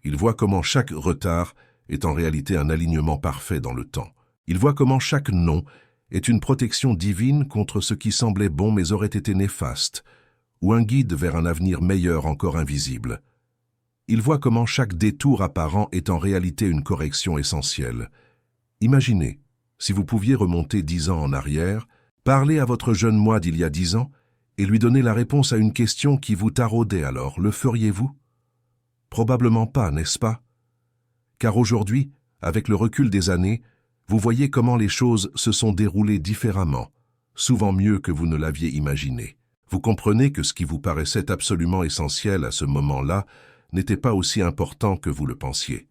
Il voit comment chaque retard est en réalité un alignement parfait dans le temps. Il voit comment chaque non est une protection divine contre ce qui semblait bon mais aurait été néfaste, ou un guide vers un avenir meilleur encore invisible. Il voit comment chaque détour apparent est en réalité une correction essentielle. Imaginez, Si vous pouviez remonter 10 ans en arrière, parler à votre jeune moi d'il y a 10 ans et lui donner la réponse à une question qui vous taraudait alors, le feriez-vous? Probablement pas, n'est-ce pas? Car aujourd'hui, avec le recul des années, vous voyez comment les choses se sont déroulées différemment, souvent mieux que vous ne l'aviez imaginé. Vous comprenez que ce qui vous paraissait absolument essentiel à ce moment-là n'était pas aussi important que vous le pensiez.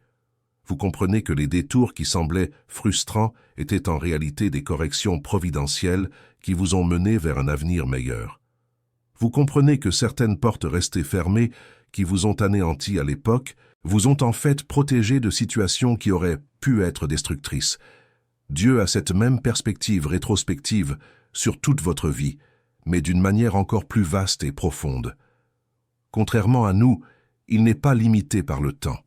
Vous comprenez que les détours qui semblaient frustrants étaient en réalité des corrections providentielles qui vous ont mené vers un avenir meilleur. Vous comprenez que certaines portes restées fermées, qui vous ont anéanti à l'époque, vous ont en fait protégé de situations qui auraient pu être destructrices. Dieu a cette même perspective rétrospective sur toute votre vie, mais d'une manière encore plus vaste et profonde. Contrairement à nous, il n'est pas limité par le temps.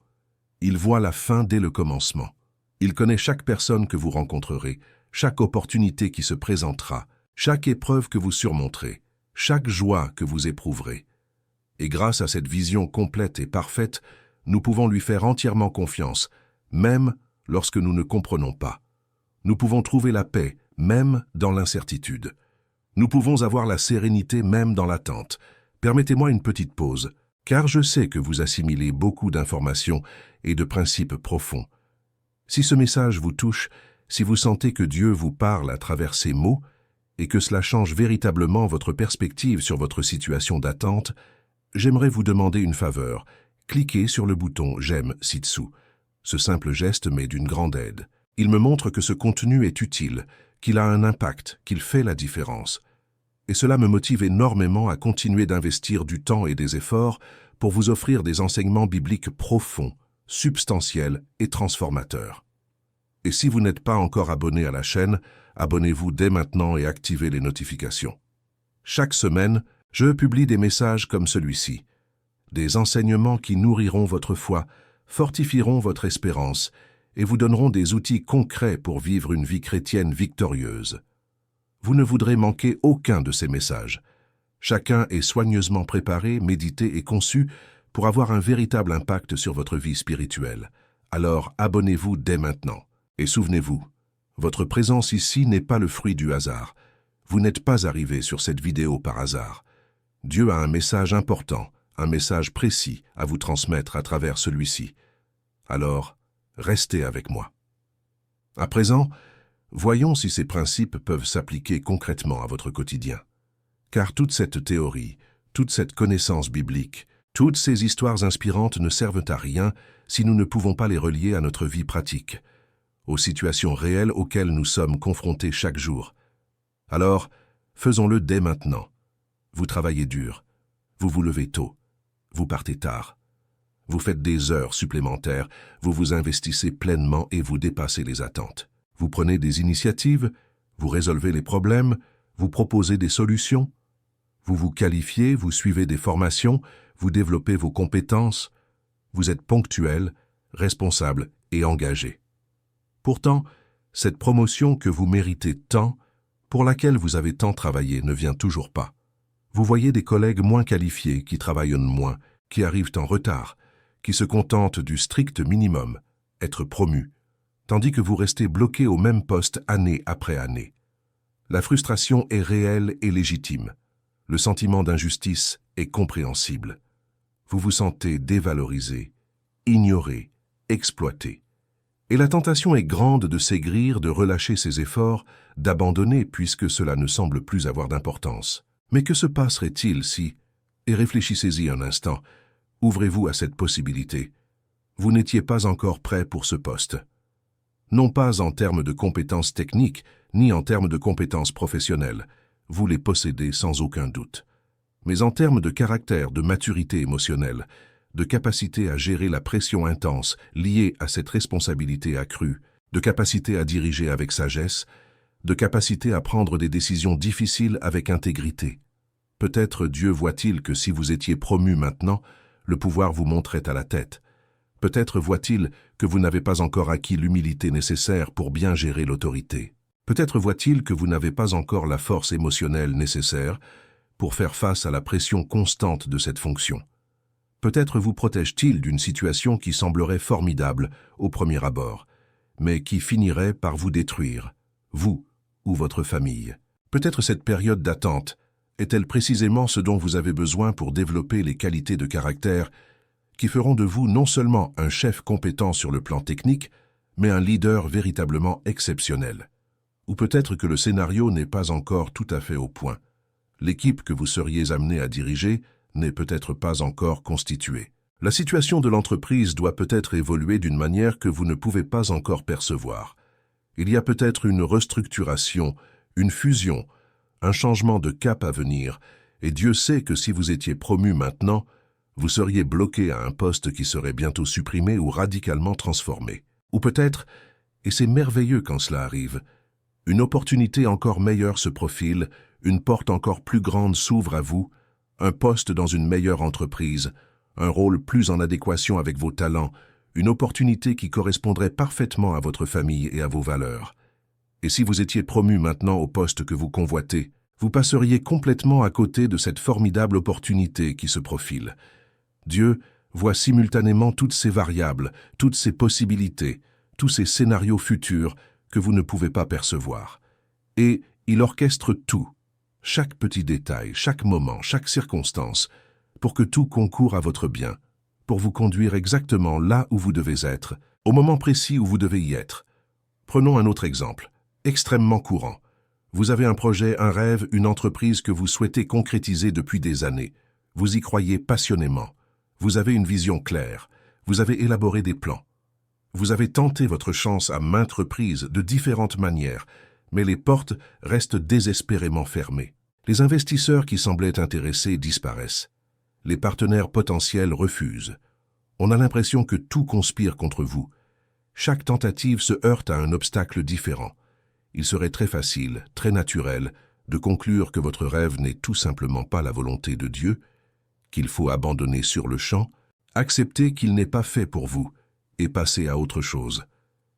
Il voit la fin dès le commencement. Il connaît chaque personne que vous rencontrerez, chaque opportunité qui se présentera, chaque épreuve que vous surmonterez, chaque joie que vous éprouverez. Et grâce à cette vision complète et parfaite, nous pouvons lui faire entièrement confiance, même lorsque nous ne comprenons pas. Nous pouvons trouver la paix, même dans l'incertitude. Nous pouvons avoir la sérénité même dans l'attente. Permettez-moi une petite pause, car je sais que vous assimilez beaucoup d'informations et de principes profonds. Si ce message vous touche, si vous sentez que Dieu vous parle à travers ces mots, et que cela change véritablement votre perspective sur votre situation d'attente, j'aimerais vous demander une faveur. Cliquez sur le bouton « J'aime » ci-dessous. Ce simple geste m'est d'une grande aide. Il me montre que ce contenu est utile, qu'il a un impact, qu'il fait la différence. Et cela me motive énormément à continuer d'investir du temps et des efforts pour vous offrir des enseignements bibliques profonds, substantiels et transformateurs. Et si vous n'êtes pas encore abonné à la chaîne, abonnez-vous dès maintenant et activez les notifications. Chaque semaine, je publie des messages comme celui-ci, des enseignements qui nourriront votre foi, fortifieront votre espérance et vous donneront des outils concrets pour vivre une vie chrétienne victorieuse. Vous ne voudrez manquer aucun de ces messages. Chacun est soigneusement préparé, médité et conçu pour avoir un véritable impact sur votre vie spirituelle. Alors abonnez-vous dès maintenant. Et souvenez-vous, votre présence ici n'est pas le fruit du hasard. Vous n'êtes pas arrivé sur cette vidéo par hasard. Dieu a un message important, un message précis à vous transmettre à travers celui-ci. Alors, restez avec moi. À présent, voyons si ces principes peuvent s'appliquer concrètement à votre quotidien. Car toute cette théorie, toute cette connaissance biblique, toutes ces histoires inspirantes ne servent à rien si nous ne pouvons pas les relier à notre vie pratique, aux situations réelles auxquelles nous sommes confrontés chaque jour. Alors, faisons-le dès maintenant. Vous travaillez dur, vous vous levez tôt, vous partez tard. Vous faites des heures supplémentaires, vous vous investissez pleinement et vous dépassez les attentes. Vous prenez des initiatives, vous résolvez les problèmes, vous proposez des solutions. Vous vous qualifiez, vous suivez des formations, vous développez vos compétences. Vous êtes ponctuel, responsable et engagé. Pourtant, cette promotion que vous méritez tant, pour laquelle vous avez tant travaillé, ne vient toujours pas. Vous voyez des collègues moins qualifiés qui travaillent moins, qui arrivent en retard, qui se contentent du strict minimum, être promus, tandis que vous restez bloqué au même poste année après année. La frustration est réelle et légitime. Le sentiment d'injustice est compréhensible. Vous vous sentez dévalorisé, ignoré, exploité. Et la tentation est grande de s'aigrir, de relâcher ses efforts, d'abandonner puisque cela ne semble plus avoir d'importance. Mais que se passerait-il si, et réfléchissez-y un instant, ouvrez-vous à cette possibilité, vous n'étiez pas encore prêt pour ce poste. Non pas en termes de compétences techniques, ni en termes de compétences professionnelles, vous les possédez sans aucun doute, mais en termes de caractère, de maturité émotionnelle, de capacité à gérer la pression intense liée à cette responsabilité accrue, de capacité à diriger avec sagesse, de capacité à prendre des décisions difficiles avec intégrité. Peut-être Dieu voit-il que si vous étiez promu maintenant, le pouvoir vous monterait à la tête. Peut-être voit-il que vous n'avez pas encore acquis l'humilité nécessaire pour bien gérer l'autorité. Peut-être voit-il que vous n'avez pas encore la force émotionnelle nécessaire pour faire face à la pression constante de cette fonction. Peut-être vous protège-t-il d'une situation qui semblerait formidable au premier abord, mais qui finirait par vous détruire, vous ou votre famille. Peut-être cette période d'attente est-elle précisément ce dont vous avez besoin pour développer les qualités de caractère qui feront de vous non seulement un chef compétent sur le plan technique, mais un leader véritablement exceptionnel. Ou peut-être que le scénario n'est pas encore tout à fait au point. L'équipe que vous seriez amené à diriger n'est peut-être pas encore constituée. La situation de l'entreprise doit peut-être évoluer d'une manière que vous ne pouvez pas encore percevoir. Il y a peut-être une restructuration, une fusion, un changement de cap à venir, et Dieu sait que si vous étiez promu maintenant, vous seriez bloqué à un poste qui serait bientôt supprimé ou radicalement transformé. Ou peut-être, et c'est merveilleux quand cela arrive, une opportunité encore meilleure se profile, une porte encore plus grande s'ouvre à vous, un poste dans une meilleure entreprise, un rôle plus en adéquation avec vos talents, une opportunité qui correspondrait parfaitement à votre famille et à vos valeurs. Et si vous étiez promu maintenant au poste que vous convoitez, vous passeriez complètement à côté de cette formidable opportunité qui se profile. Dieu voit simultanément toutes ces variables, toutes ces possibilités, tous ces scénarios futurs que vous ne pouvez pas percevoir. Et il orchestre tout, chaque petit détail, chaque moment, chaque circonstance, pour que tout concourt à votre bien, pour vous conduire exactement là où vous devez être, au moment précis où vous devez y être. Prenons un autre exemple, extrêmement courant. Vous avez un projet, un rêve, une entreprise que vous souhaitez concrétiser depuis des années. Vous y croyez passionnément. Vous avez une vision claire. Vous avez élaboré des plans. Vous avez tenté votre chance à maintes reprises de différentes manières, mais les portes restent désespérément fermées. Les investisseurs qui semblaient intéressés disparaissent. Les partenaires potentiels refusent. On a l'impression que tout conspire contre vous. Chaque tentative se heurte à un obstacle différent. Il serait très facile, très naturel, de conclure que votre rêve n'est tout simplement pas la volonté de Dieu, qu'il faut abandonner sur le champ, accepter qu'il n'est pas fait pour vous, et passer à autre chose.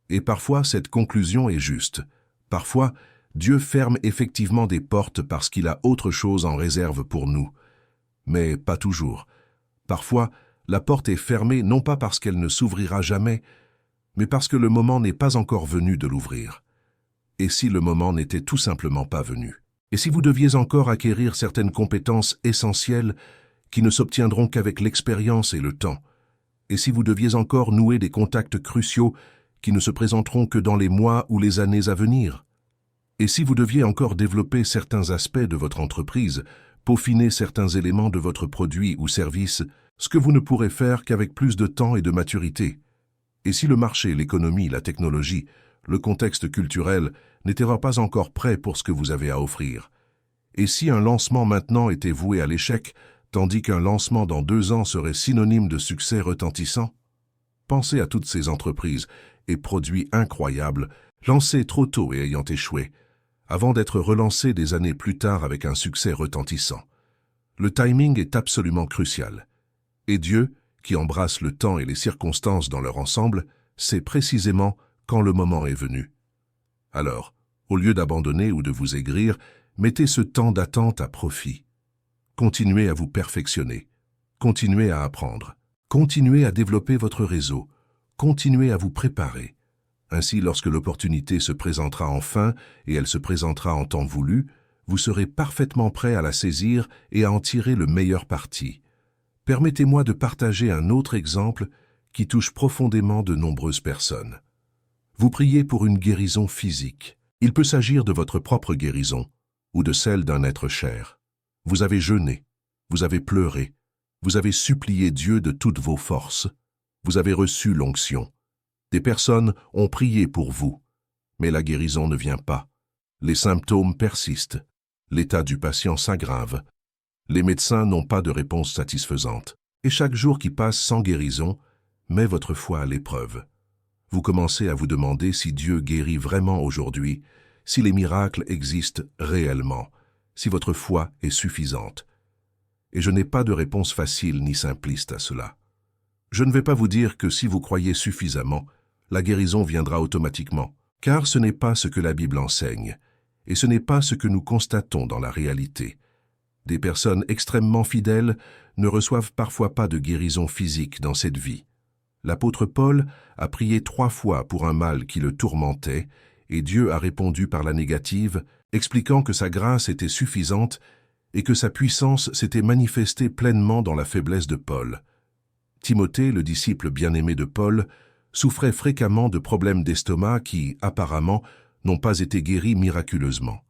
Et parfois, cette conclusion est juste. Parfois, Dieu ferme effectivement des portes parce qu'il a autre chose en réserve pour nous. Mais pas toujours. Parfois, la porte est fermée non pas parce qu'elle ne s'ouvrira jamais, mais parce que le moment n'est pas encore venu de l'ouvrir. Et si le moment n'était tout simplement pas venu? Et si vous deviez encore acquérir certaines compétences essentielles qui ne s'obtiendront qu'avec l'expérience et le temps? Et si vous deviez encore nouer des contacts cruciaux qui ne se présenteront que dans les mois ou les années à venir? Et si vous deviez encore développer certains aspects de votre entreprise, peaufiner certains éléments de votre produit ou service, ce que vous ne pourrez faire qu'avec plus de temps et de maturité? Et si le marché, l'économie, la technologie, le contexte culturel n'étaient pas encore prêts pour ce que vous avez à offrir? Et si un lancement maintenant était voué à l'échec, tandis qu'un lancement dans 2 ans serait synonyme de succès retentissant? Pensez à toutes ces entreprises et produits incroyables, lancés trop tôt et ayant échoué, avant d'être relancés des années plus tard avec un succès retentissant. Le timing est absolument crucial. Et Dieu, qui embrasse le temps et les circonstances dans leur ensemble, sait précisément quand le moment est venu. Alors, au lieu d'abandonner ou de vous aigrir, mettez ce temps d'attente à profit. Continuez à vous perfectionner. Continuez à apprendre. Continuez à développer votre réseau. Continuez à vous préparer. Ainsi, lorsque l'opportunité se présentera enfin, et elle se présentera en temps voulu, vous serez parfaitement prêt à la saisir et à en tirer le meilleur parti. Permettez-moi de partager un autre exemple qui touche profondément de nombreuses personnes. Vous priez pour une guérison physique. Il peut s'agir de votre propre guérison ou de celle d'un être cher. Vous avez jeûné, vous avez pleuré, vous avez supplié Dieu de toutes vos forces, vous avez reçu l'onction. Des personnes ont prié pour vous, mais la guérison ne vient pas. Les symptômes persistent, l'état du patient s'aggrave. Les médecins n'ont pas de réponse satisfaisante. Et chaque jour qui passe sans guérison met votre foi à l'épreuve. Vous commencez à vous demander si Dieu guérit vraiment aujourd'hui, si les miracles existent réellement, si votre foi est suffisante. Et je n'ai pas de réponse facile ni simpliste à cela. Je ne vais pas vous dire que si vous croyez suffisamment, la guérison viendra automatiquement, car ce n'est pas ce que la Bible enseigne, et ce n'est pas ce que nous constatons dans la réalité. Des personnes extrêmement fidèles ne reçoivent parfois pas de guérison physique dans cette vie. L'apôtre Paul a prié 3 fois pour un mal qui le tourmentait, et Dieu a répondu par la négative, expliquant que sa grâce était suffisante et que sa puissance s'était manifestée pleinement dans la faiblesse de Paul. Timothée, le disciple bien-aimé de Paul, souffrait fréquemment de problèmes d'estomac qui, apparemment, n'ont pas été guéris miraculeusement.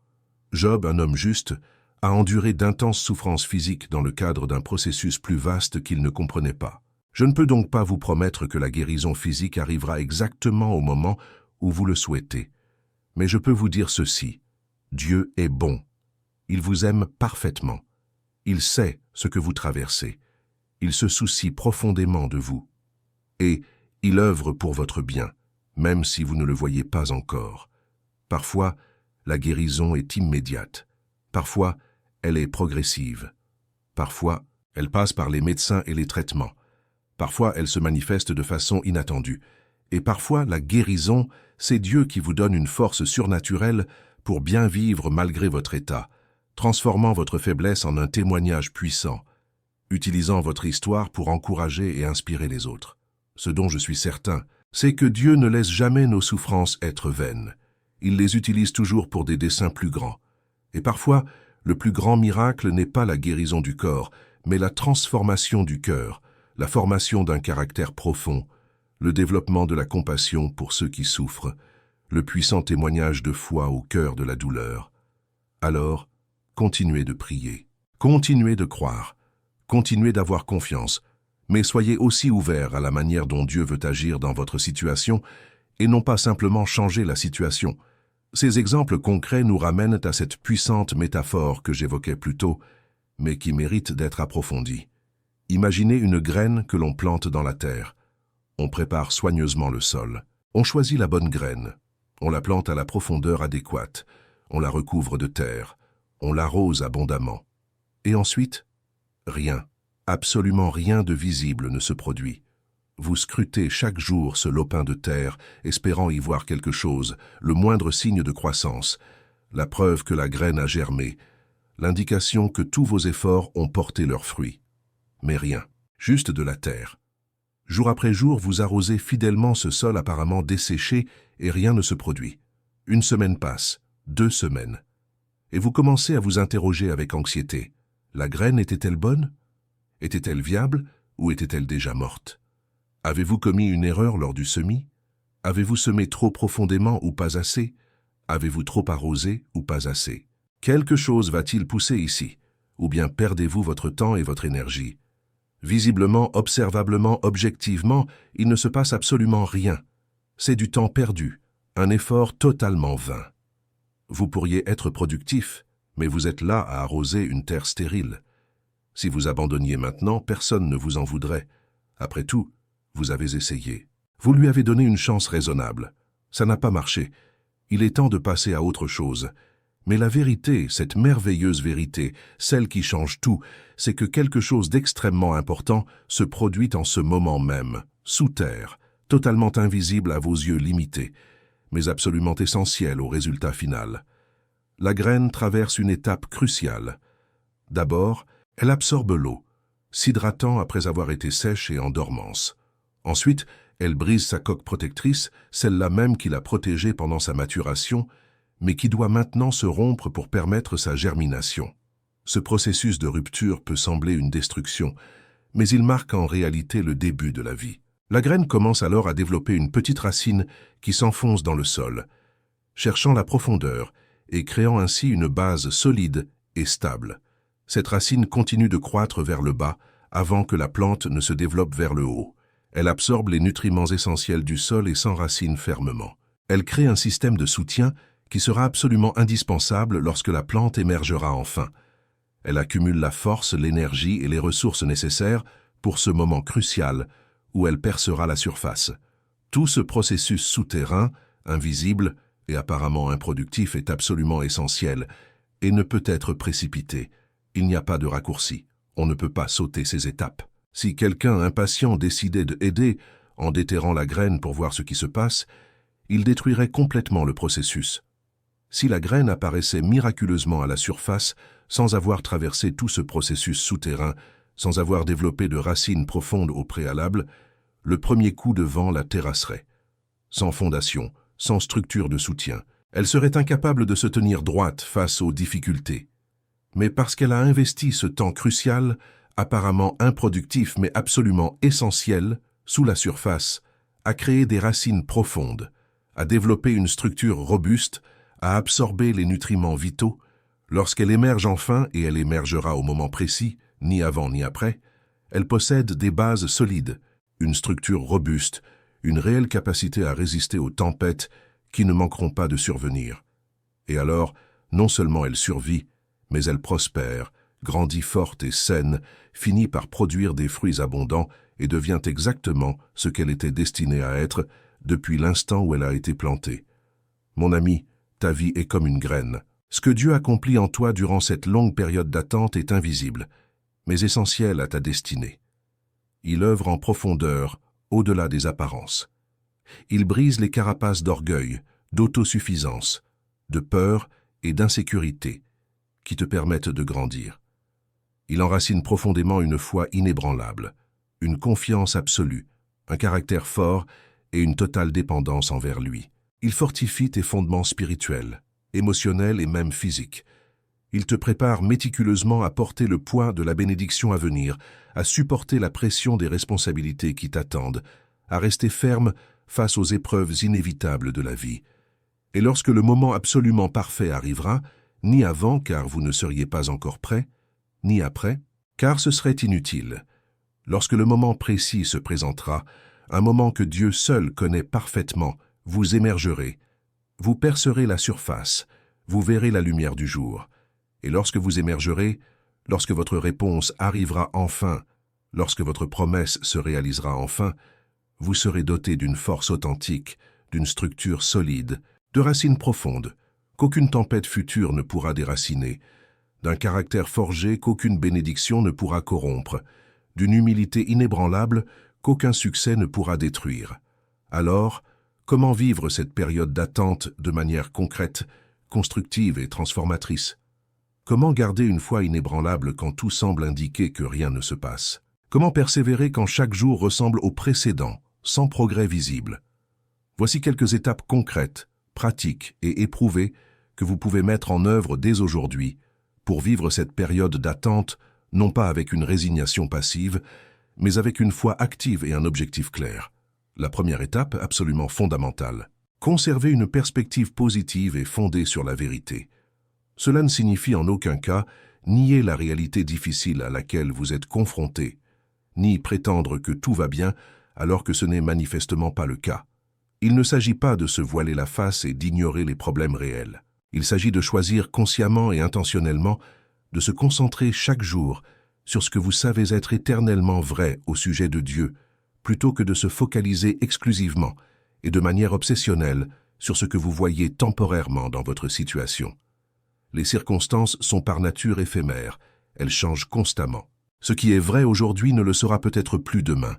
Job, un homme juste, a enduré d'intenses souffrances physiques dans le cadre d'un processus plus vaste qu'il ne comprenait pas. Je ne peux donc pas vous promettre que la guérison physique arrivera exactement au moment où vous le souhaitez. Mais je peux vous dire ceci, Dieu est bon. Il vous aime parfaitement. Il sait ce que vous traversez. Il se soucie profondément de vous. Et il œuvre pour votre bien, même si vous ne le voyez pas encore. Parfois, la guérison est immédiate. Parfois, elle est progressive. Parfois, elle passe par les médecins et les traitements. Parfois, elle se manifeste de façon inattendue. Et parfois, la guérison, c'est Dieu qui vous donne une force surnaturelle pour bien vivre malgré votre état, transformant votre faiblesse en un témoignage puissant, utilisant votre histoire pour encourager et inspirer les autres. Ce dont je suis certain, c'est que Dieu ne laisse jamais nos souffrances être vaines. Il les utilise toujours pour des desseins plus grands. Et parfois, le plus grand miracle n'est pas la guérison du corps, mais la transformation du cœur, la formation d'un caractère profond, le développement de la compassion pour ceux qui souffrent, le puissant témoignage de foi au cœur de la douleur. Alors, continuez de prier, continuez de croire, continuez d'avoir confiance, mais soyez aussi ouverts à la manière dont Dieu veut agir dans votre situation et non pas simplement changer la situation. Ces exemples concrets nous ramènent à cette puissante métaphore que j'évoquais plus tôt, mais qui mérite d'être approfondie. Imaginez une graine que l'on plante dans la terre. On prépare soigneusement le sol. On choisit la bonne graine. On la plante à la profondeur adéquate. On la recouvre de terre. On l'arrose abondamment. Et ensuite, rien, absolument rien de visible ne se produit. Vous scrutez chaque jour ce lopin de terre, espérant y voir quelque chose, le moindre signe de croissance, la preuve que la graine a germé, l'indication que tous vos efforts ont porté leurs fruits. Mais rien, juste de la terre. Jour après jour, vous arrosez fidèlement ce sol apparemment desséché et rien ne se produit. Une semaine passe, 2 semaines. Et vous commencez à vous interroger avec anxiété. La graine était-elle bonne? Était-elle viable ou était-elle déjà morte? Avez-vous commis une erreur lors du semis? Avez-vous semé trop profondément ou pas assez? Avez-vous trop arrosé ou pas assez? Quelque chose va-t-il pousser ici? Ou bien perdez-vous votre temps et votre énergie? Visiblement, observablement, objectivement, il ne se passe absolument rien. C'est du temps perdu, un effort totalement vain. Vous pourriez être productif, mais vous êtes là à arroser une terre stérile. Si vous abandonniez maintenant, personne ne vous en voudrait. Après tout, vous avez essayé. Vous lui avez donné une chance raisonnable. Ça n'a pas marché. Il est temps de passer à autre chose. Mais la vérité, cette merveilleuse vérité, celle qui change tout, c'est que quelque chose d'extrêmement important se produit en ce moment même, sous terre, totalement invisible à vos yeux limités, mais absolument essentiel au résultat final. La graine traverse une étape cruciale. D'abord, elle absorbe l'eau, s'hydratant après avoir été sèche et en dormance. Ensuite, elle brise sa coque protectrice, celle-là même qui l'a protégée pendant sa maturation, mais qui doit maintenant se rompre pour permettre sa germination. Ce processus de rupture peut sembler une destruction, mais il marque en réalité le début de la vie. La graine commence alors à développer une petite racine qui s'enfonce dans le sol, cherchant la profondeur et créant ainsi une base solide et stable. Cette racine continue de croître vers le bas avant que la plante ne se développe vers le haut. Elle absorbe les nutriments essentiels du sol et s'enracine fermement. Elle crée un système de soutien qui sera absolument indispensable lorsque la plante émergera enfin. Elle accumule la force, l'énergie et les ressources nécessaires pour ce moment crucial où elle percera la surface. Tout ce processus souterrain, invisible et apparemment improductif est absolument essentiel et ne peut être précipité. Il n'y a pas de raccourci. On ne peut pas sauter ces étapes. Si quelqu'un impatient décidait d'aider en déterrant la graine pour voir ce qui se passe, il détruirait complètement le processus. Si la graine apparaissait miraculeusement à la surface, sans avoir traversé tout ce processus souterrain, sans avoir développé de racines profondes au préalable, le premier coup de vent la terrasserait. Sans fondation, sans structure de soutien, Elle serait incapable de se tenir droite face aux difficultés. Mais parce qu'elle a investi ce temps crucial, apparemment improductif mais absolument essentiel, sous la surface, à créer des racines profondes, à développer une structure robuste, à absorber les nutriments vitaux, lorsqu'elle émerge enfin, et elle émergera au moment précis, ni avant ni après, elle possède des bases solides, une structure robuste, une réelle capacité à résister aux tempêtes qui ne manqueront pas de survenir. Et alors, non seulement elle survit, mais elle prospère, grandit forte et saine, finit par produire des fruits abondants et devient exactement ce qu'elle était destinée à être depuis l'instant où elle a été plantée. Mon ami, ta vie est comme une graine. Ce que Dieu accomplit en toi durant cette longue période d'attente est invisible, mais essentiel à ta destinée. Il œuvre en profondeur, au-delà des apparences. Il brise les carapaces d'orgueil, d'autosuffisance, de peur et d'insécurité qui te permettent de grandir. Il enracine profondément une foi inébranlable, une confiance absolue, un caractère fort et une totale dépendance envers lui. Il fortifie tes fondements spirituels, émotionnels et même physiques. Il te prépare méticuleusement à porter le poids de la bénédiction à venir, à supporter la pression des responsabilités qui t'attendent, à rester ferme face aux épreuves inévitables de la vie. Et lorsque le moment absolument parfait arrivera, ni avant car vous ne seriez pas encore prêt, ni après, car ce serait inutile. Lorsque le moment précis se présentera, un moment que Dieu seul connaît parfaitement, vous émergerez, vous percerez la surface, vous verrez la lumière du jour. Et lorsque vous émergerez, lorsque votre réponse arrivera enfin, lorsque votre promesse se réalisera enfin, vous serez doté d'une force authentique, d'une structure solide, de racines profondes, qu'aucune tempête future ne pourra déraciner, d'un caractère forgé qu'aucune bénédiction ne pourra corrompre, d'une humilité inébranlable qu'aucun succès ne pourra détruire. Alors, comment vivre cette période d'attente de manière concrète, constructive et transformatrice? Comment garder une foi inébranlable quand tout semble indiquer que rien ne se passe? Comment persévérer quand chaque jour ressemble au précédent, sans progrès visible? Voici quelques étapes concrètes, pratiques et éprouvées que vous pouvez mettre en œuvre dès aujourd'hui pour vivre cette période d'attente, non pas avec une résignation passive, mais avec une foi active et un objectif clair. La première étape, absolument fondamentale, conserver une perspective positive et fondée sur la vérité. Cela ne signifie en aucun cas nier la réalité difficile à laquelle vous êtes confronté, ni prétendre que tout va bien alors que ce n'est manifestement pas le cas. Il ne s'agit pas de se voiler la face et d'ignorer les problèmes réels. Il s'agit de choisir consciemment et intentionnellement de se concentrer chaque jour sur ce que vous savez être éternellement vrai au sujet de Dieu, plutôt que de se focaliser exclusivement et de manière obsessionnelle sur ce que vous voyez temporairement dans votre situation. Les circonstances sont par nature éphémères, elles changent constamment. Ce qui est vrai aujourd'hui ne le sera peut-être plus demain.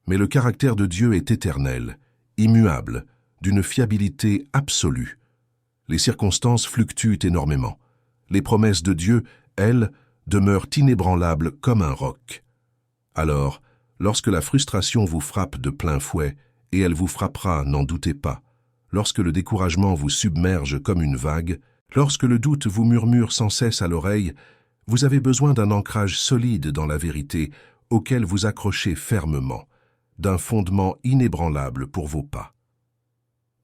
Mais le caractère de Dieu est éternel, immuable, d'une fiabilité absolue. Les circonstances fluctuent énormément. Les promesses de Dieu, elles, demeurent inébranlables comme un roc. Alors, lorsque la frustration vous frappe de plein fouet, et elle vous frappera, n'en doutez pas, lorsque le découragement vous submerge comme une vague, lorsque le doute vous murmure sans cesse à l'oreille, vous avez besoin d'un ancrage solide dans la vérité auquel vous accrochez fermement, d'un fondement inébranlable pour vos pas.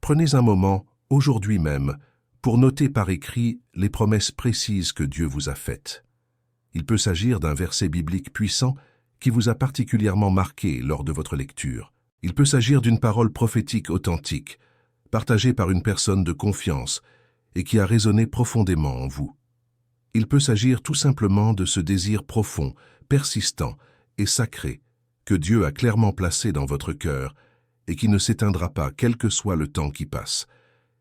Prenez un moment, aujourd'hui même, pour noter par écrit les promesses précises que Dieu vous a faites. Il peut s'agir d'un verset biblique puissant qui vous a particulièrement marqué lors de votre lecture. Il peut s'agir d'une parole prophétique authentique, partagée par une personne de confiance et qui a résonné profondément en vous. Il peut s'agir tout simplement de ce désir profond, persistant et sacré que Dieu a clairement placé dans votre cœur et qui ne s'éteindra pas quel que soit le temps qui passe.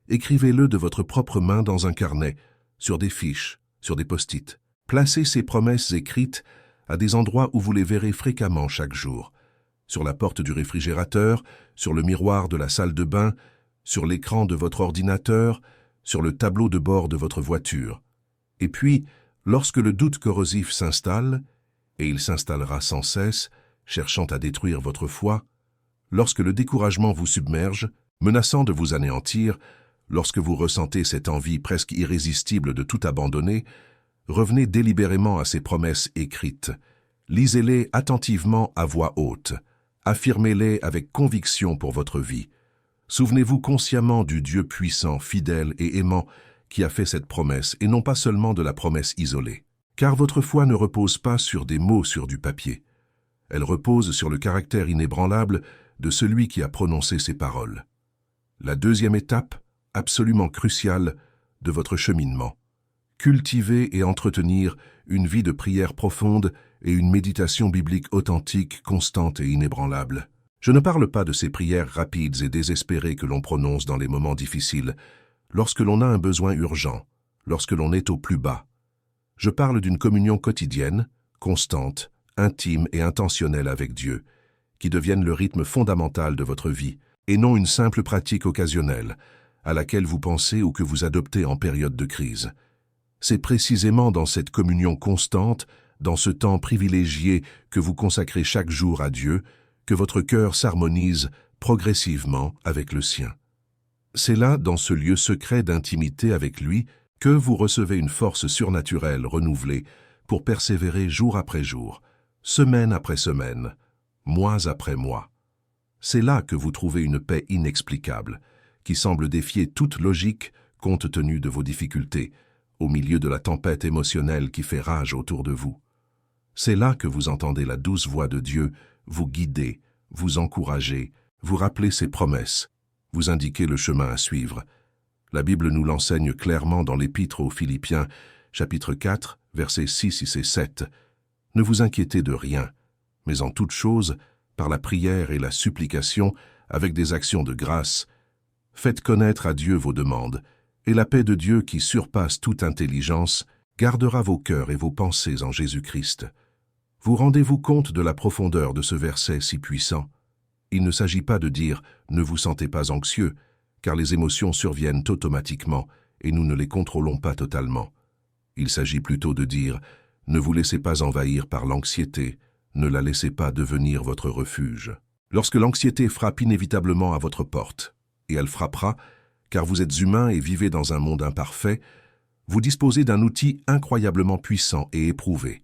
Écrivez-le de votre propre main dans un carnet, sur des fiches, sur des post-it. Placez ces promesses écrites à des endroits où vous les verrez fréquemment chaque jour. Sur la porte du réfrigérateur, sur le miroir de la salle de bain, sur l'écran de votre ordinateur, sur le tableau de bord de votre voiture. Et puis, lorsque le doute corrosif s'installe, et il s'installera sans cesse, cherchant à détruire votre foi, lorsque le découragement vous submerge, menaçant de vous anéantir, Lorsque vous ressentez cette envie presque irrésistible de tout abandonner, revenez délibérément à ces promesses écrites. Lisez-les attentivement à voix haute. Affirmez-les avec conviction pour votre vie. Souvenez-vous consciemment du Dieu puissant, fidèle et aimant qui a fait cette promesse, et non pas seulement de la promesse isolée. Car votre foi ne repose pas sur des mots sur du papier. Elle repose sur le caractère inébranlable de celui qui a prononcé ces paroles. La deuxième étape, absolument cruciale, de votre cheminement. Cultiver et entretenir une vie de prière profonde et une méditation biblique authentique, constante et inébranlable. Je ne parle pas de ces prières rapides et désespérées que l'on prononce dans les moments difficiles, lorsque l'on a un besoin urgent, lorsque l'on est au plus bas. Je parle d'une communion quotidienne, constante, intime et intentionnelle avec Dieu, qui devienne le rythme fondamental de votre vie, et non une simple pratique occasionnelle, à laquelle vous pensez ou que vous adoptez en période de crise. C'est précisément dans cette communion constante, dans ce temps privilégié que vous consacrez chaque jour à Dieu, que votre cœur s'harmonise progressivement avec le sien. C'est là, dans ce lieu secret d'intimité avec lui, que vous recevez une force surnaturelle renouvelée pour persévérer jour après jour, semaine après semaine, mois après mois. C'est là que vous trouvez une paix inexplicable, qui semble défier toute logique compte tenu de vos difficultés, au milieu de la tempête émotionnelle qui fait rage autour de vous. C'est là que vous entendez la douce voix de Dieu vous guider, vous encourager, vous rappeler ses promesses, vous indiquer le chemin à suivre. La Bible nous l'enseigne clairement dans l'Épître aux Philippiens, chapitre 4, versets 6 et 7. Ne vous inquiétez de rien, mais en toute chose, par la prière et la supplication, avec des actions de grâce, faites connaître à Dieu vos demandes, et la paix de Dieu qui surpasse toute intelligence gardera vos cœurs et vos pensées en Jésus-Christ. Vous rendez-vous compte de la profondeur de ce verset si puissant? Il ne s'agit pas de dire « ne vous sentez pas anxieux », car les émotions surviennent automatiquement et nous ne les contrôlons pas totalement. Il s'agit plutôt de dire « ne vous laissez pas envahir par l'anxiété, ne la laissez pas devenir votre refuge ». Lorsque l'anxiété frappe inévitablement à votre porte, et elle frappera, car vous êtes humain et vivez dans un monde imparfait, vous disposez d'un outil incroyablement puissant et éprouvé.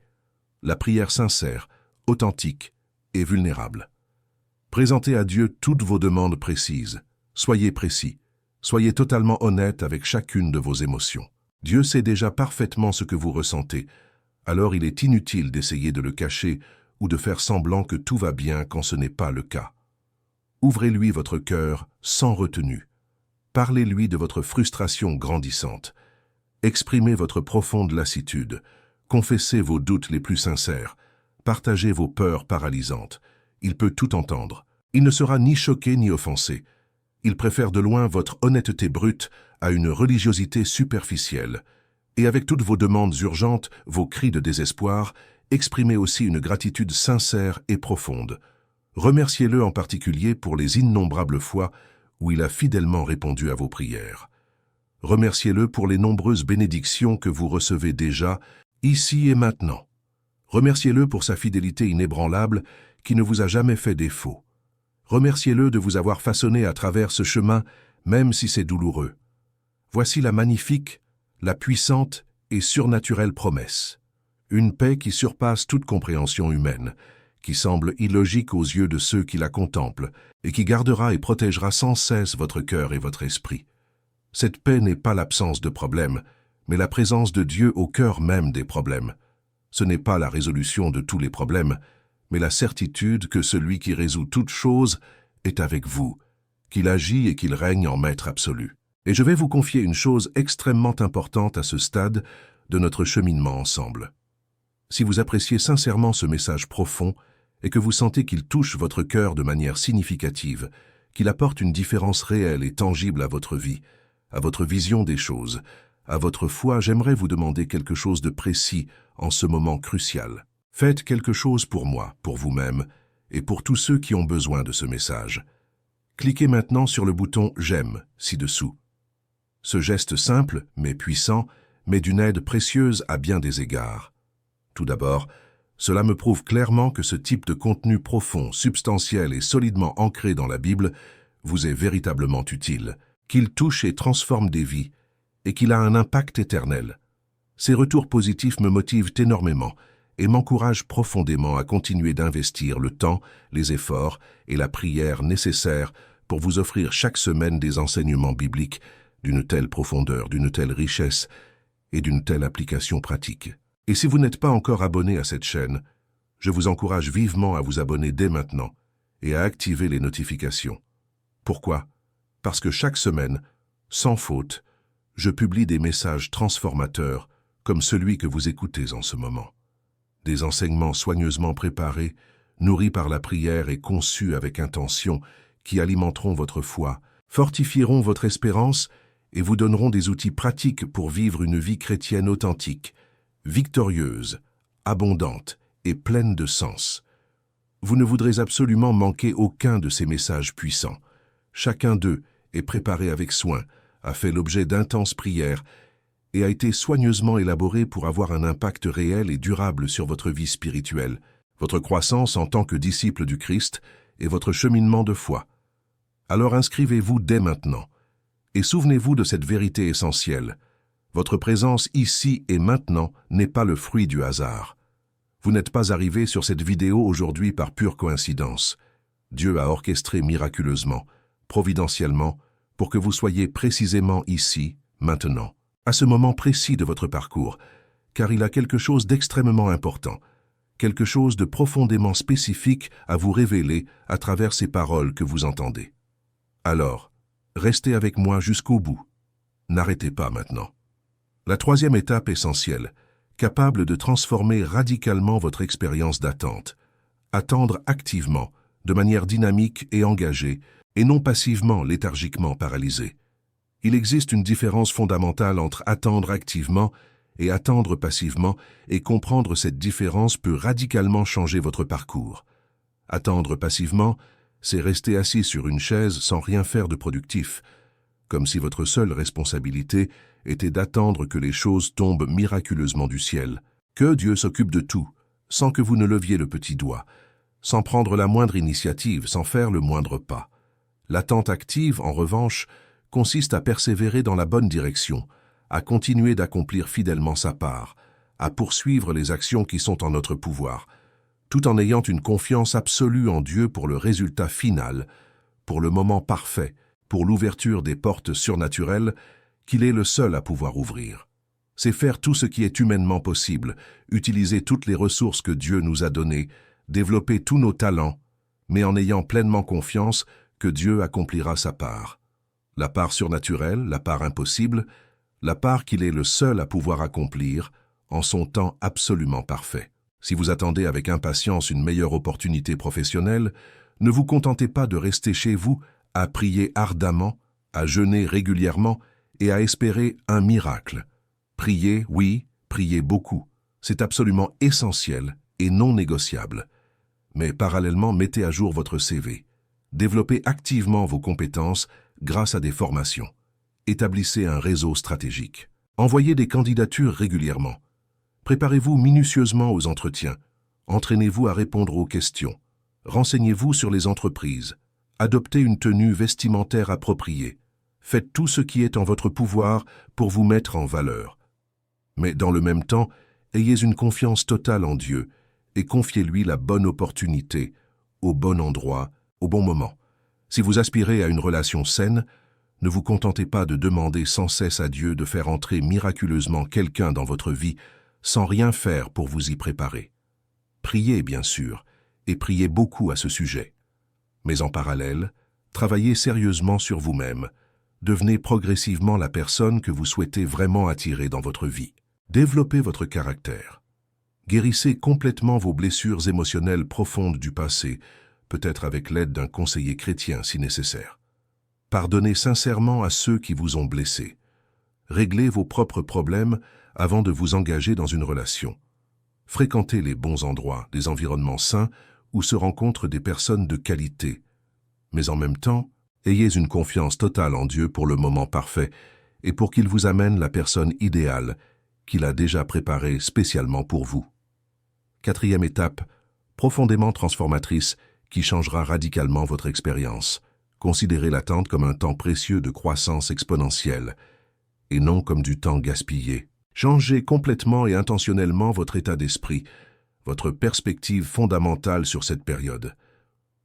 La prière sincère, authentique et vulnérable. Présentez à Dieu toutes vos demandes précises. Soyez précis. Soyez totalement honnête avec chacune de vos émotions. Dieu sait déjà parfaitement ce que vous ressentez, alors il est inutile d'essayer de le cacher ou de faire semblant que tout va bien quand ce n'est pas le cas. Ouvrez-lui votre cœur sans retenue. Parlez-lui de votre frustration grandissante. Exprimez votre profonde lassitude. Confessez vos doutes les plus sincères. Partagez vos peurs paralysantes. Il peut tout entendre. Il ne sera ni choqué ni offensé. Il préfère de loin votre honnêteté brute à une religiosité superficielle. Et avec toutes vos demandes urgentes, vos cris de désespoir, exprimez aussi une gratitude sincère et profonde. Remerciez-le en particulier pour les innombrables fois où il a fidèlement répondu à vos prières. Remerciez-le pour les nombreuses bénédictions que vous recevez déjà, ici et maintenant. Remerciez-le pour sa fidélité inébranlable qui ne vous a jamais fait défaut. Remerciez-le de vous avoir façonné à travers ce chemin, même si c'est douloureux. Voici la magnifique, la puissante et surnaturelle promesse. Une paix qui surpasse toute compréhension humaine, qui semble illogique aux yeux de ceux qui la contemplent, et qui gardera et protégera sans cesse votre cœur et votre esprit. Cette paix n'est pas l'absence de problèmes, mais la présence de Dieu au cœur même des problèmes. Ce n'est pas la résolution de tous les problèmes, mais la certitude que celui qui résout toutes choses est avec vous, qu'il agit et qu'il règne en maître absolu. Et je vais vous confier une chose extrêmement importante à ce stade de notre cheminement ensemble. Si vous appréciez sincèrement ce message profond et que vous sentez qu'il touche votre cœur de manière significative, qu'il apporte une différence réelle et tangible à votre vie, à votre vision des choses, à votre foi, j'aimerais vous demander quelque chose de précis en ce moment crucial. Faites quelque chose pour moi, pour vous-même, et pour tous ceux qui ont besoin de ce message. Cliquez maintenant sur le bouton « J'aime » ci-dessous. Ce geste simple, mais puissant, m'est d'une aide précieuse à bien des égards. Tout d'abord, cela me prouve clairement que ce type de contenu profond, substantiel et solidement ancré dans la Bible vous est véritablement utile. qu'il touche et transforme des vies, et qu'il a un impact éternel. Ces retours positifs me motivent énormément et m'encouragent profondément à continuer d'investir le temps, les efforts et la prière nécessaires pour vous offrir chaque semaine des enseignements bibliques d'une telle profondeur, d'une telle richesse et d'une telle application pratique. Et si vous n'êtes pas encore abonné à cette chaîne, je vous encourage vivement à vous abonner dès maintenant et à activer les notifications. Pourquoi? Parce que chaque semaine, sans faute, je publie des messages transformateurs comme celui que vous écoutez en ce moment. Des enseignements soigneusement préparés, nourris par la prière et conçus avec intention, qui alimenteront votre foi, fortifieront votre espérance et vous donneront des outils pratiques pour vivre une vie chrétienne authentique, victorieuse, abondante et pleine de sens. Vous ne voudrez absolument manquer aucun de ces messages puissants. Chacun d'eux est préparé avec soin, a fait l'objet d'intenses prières et a été soigneusement élaboré pour avoir un impact réel et durable sur votre vie spirituelle, votre croissance en tant que disciple du Christ et votre cheminement de foi. Alors inscrivez-vous dès maintenant et souvenez-vous de cette vérité essentielle. Votre présence ici et maintenant n'est pas le fruit du hasard. Vous n'êtes pas arrivé sur cette vidéo aujourd'hui par pure coïncidence. Dieu a orchestré miraculeusement, providentiellement, pour que vous soyez précisément ici, maintenant, à ce moment précis de votre parcours, car il a quelque chose d'extrêmement important, quelque chose de profondément spécifique à vous révéler à travers ces paroles que vous entendez. Alors, restez avec moi jusqu'au bout. N'arrêtez pas maintenant. La troisième étape essentielle, capable de transformer radicalement votre expérience d'attente. Attendre activement, de manière dynamique et engagée, et non passivement, léthargiquement paralysé. Il existe une différence fondamentale entre attendre activement et attendre passivement, et comprendre cette différence peut radicalement changer votre parcours. Attendre passivement, c'est rester assis sur une chaise sans rien faire de productif, comme si votre seule responsabilité était d'attendre que les choses tombent miraculeusement du ciel, que Dieu s'occupe de tout, sans que vous ne leviez le petit doigt, sans prendre la moindre initiative, sans faire le moindre pas. L'attente active, en revanche, consiste à persévérer dans la bonne direction, à continuer d'accomplir fidèlement sa part, à poursuivre les actions qui sont en notre pouvoir, tout en ayant une confiance absolue en Dieu pour le résultat final, pour le moment parfait, pour l'ouverture des portes surnaturelles qu'il est le seul à pouvoir ouvrir. C'est faire tout ce qui est humainement possible, utiliser toutes les ressources que Dieu nous a données, développer tous nos talents, mais en ayant pleinement confiance que Dieu accomplira sa part. La part surnaturelle, la part impossible, la part qu'il est le seul à pouvoir accomplir en son temps absolument parfait. Si vous attendez avec impatience une meilleure opportunité professionnelle, ne vous contentez pas de rester chez vous à prier ardemment, à jeûner régulièrement et à espérer un miracle. Priez, oui, priez beaucoup. C'est absolument essentiel et non négociable. Mais parallèlement, mettez à jour votre CV. Développez activement vos compétences grâce à des formations. Établissez un réseau stratégique. Envoyez des candidatures régulièrement. Préparez-vous minutieusement aux entretiens. Entraînez-vous à répondre aux questions. Renseignez-vous sur les entreprises. Adoptez une tenue vestimentaire appropriée. Faites tout ce qui est en votre pouvoir pour vous mettre en valeur. Mais dans le même temps, ayez une confiance totale en Dieu et confiez-lui la bonne opportunité, au bon endroit, au bon moment. Si vous aspirez à une relation saine, ne vous contentez pas de demander sans cesse à Dieu de faire entrer miraculeusement quelqu'un dans votre vie sans rien faire pour vous y préparer. Priez, bien sûr, et priez beaucoup à ce sujet. Mais en parallèle, travaillez sérieusement sur vous-même. Devenez progressivement la personne que vous souhaitez vraiment attirer dans votre vie. Développez votre caractère. Guérissez complètement vos blessures émotionnelles profondes du passé, peut-être avec l'aide d'un conseiller chrétien si nécessaire. Pardonnez sincèrement à ceux qui vous ont blessé. Réglez vos propres problèmes avant de vous engager dans une relation. Fréquentez les bons endroits, des environnements sains où se rencontrent des personnes de qualité. Mais en même temps, ayez une confiance totale en Dieu pour le moment parfait et pour qu'il vous amène la personne idéale qu'il a déjà préparée spécialement pour vous. Quatrième étape, profondément transformatrice qui changera radicalement votre expérience. Considérez l'attente comme un temps précieux de croissance exponentielle, et non comme du temps gaspillé. Changez complètement et intentionnellement votre état d'esprit, votre perspective fondamentale sur cette période.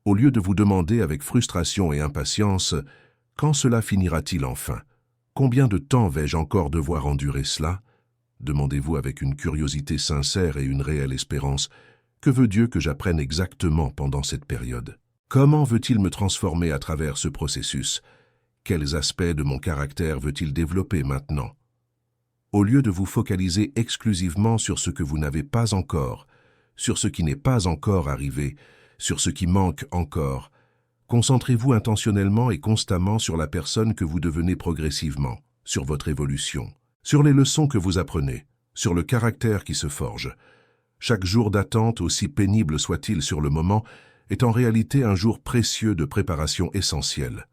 Au lieu de vous demander avec frustration et impatience « Quand cela finira-t-il enfin? Combien de temps vais-je encore devoir endurer cela ?» Demandez-vous avec une curiosité sincère et une réelle espérance « Que veut Dieu que j'apprenne exactement pendant cette période? Comment veut-il me transformer à travers ce processus? Quels aspects de mon caractère veut-il développer maintenant ?» Au lieu de vous focaliser exclusivement sur ce que vous n'avez pas encore, sur ce qui n'est pas encore arrivé, sur ce qui manque encore, concentrez-vous intentionnellement et constamment sur la personne que vous devenez progressivement, sur votre évolution, sur les leçons que vous apprenez, sur le caractère qui se forge. Chaque jour d'attente, aussi pénible soit-il sur le moment, est en réalité un jour précieux de préparation essentielle.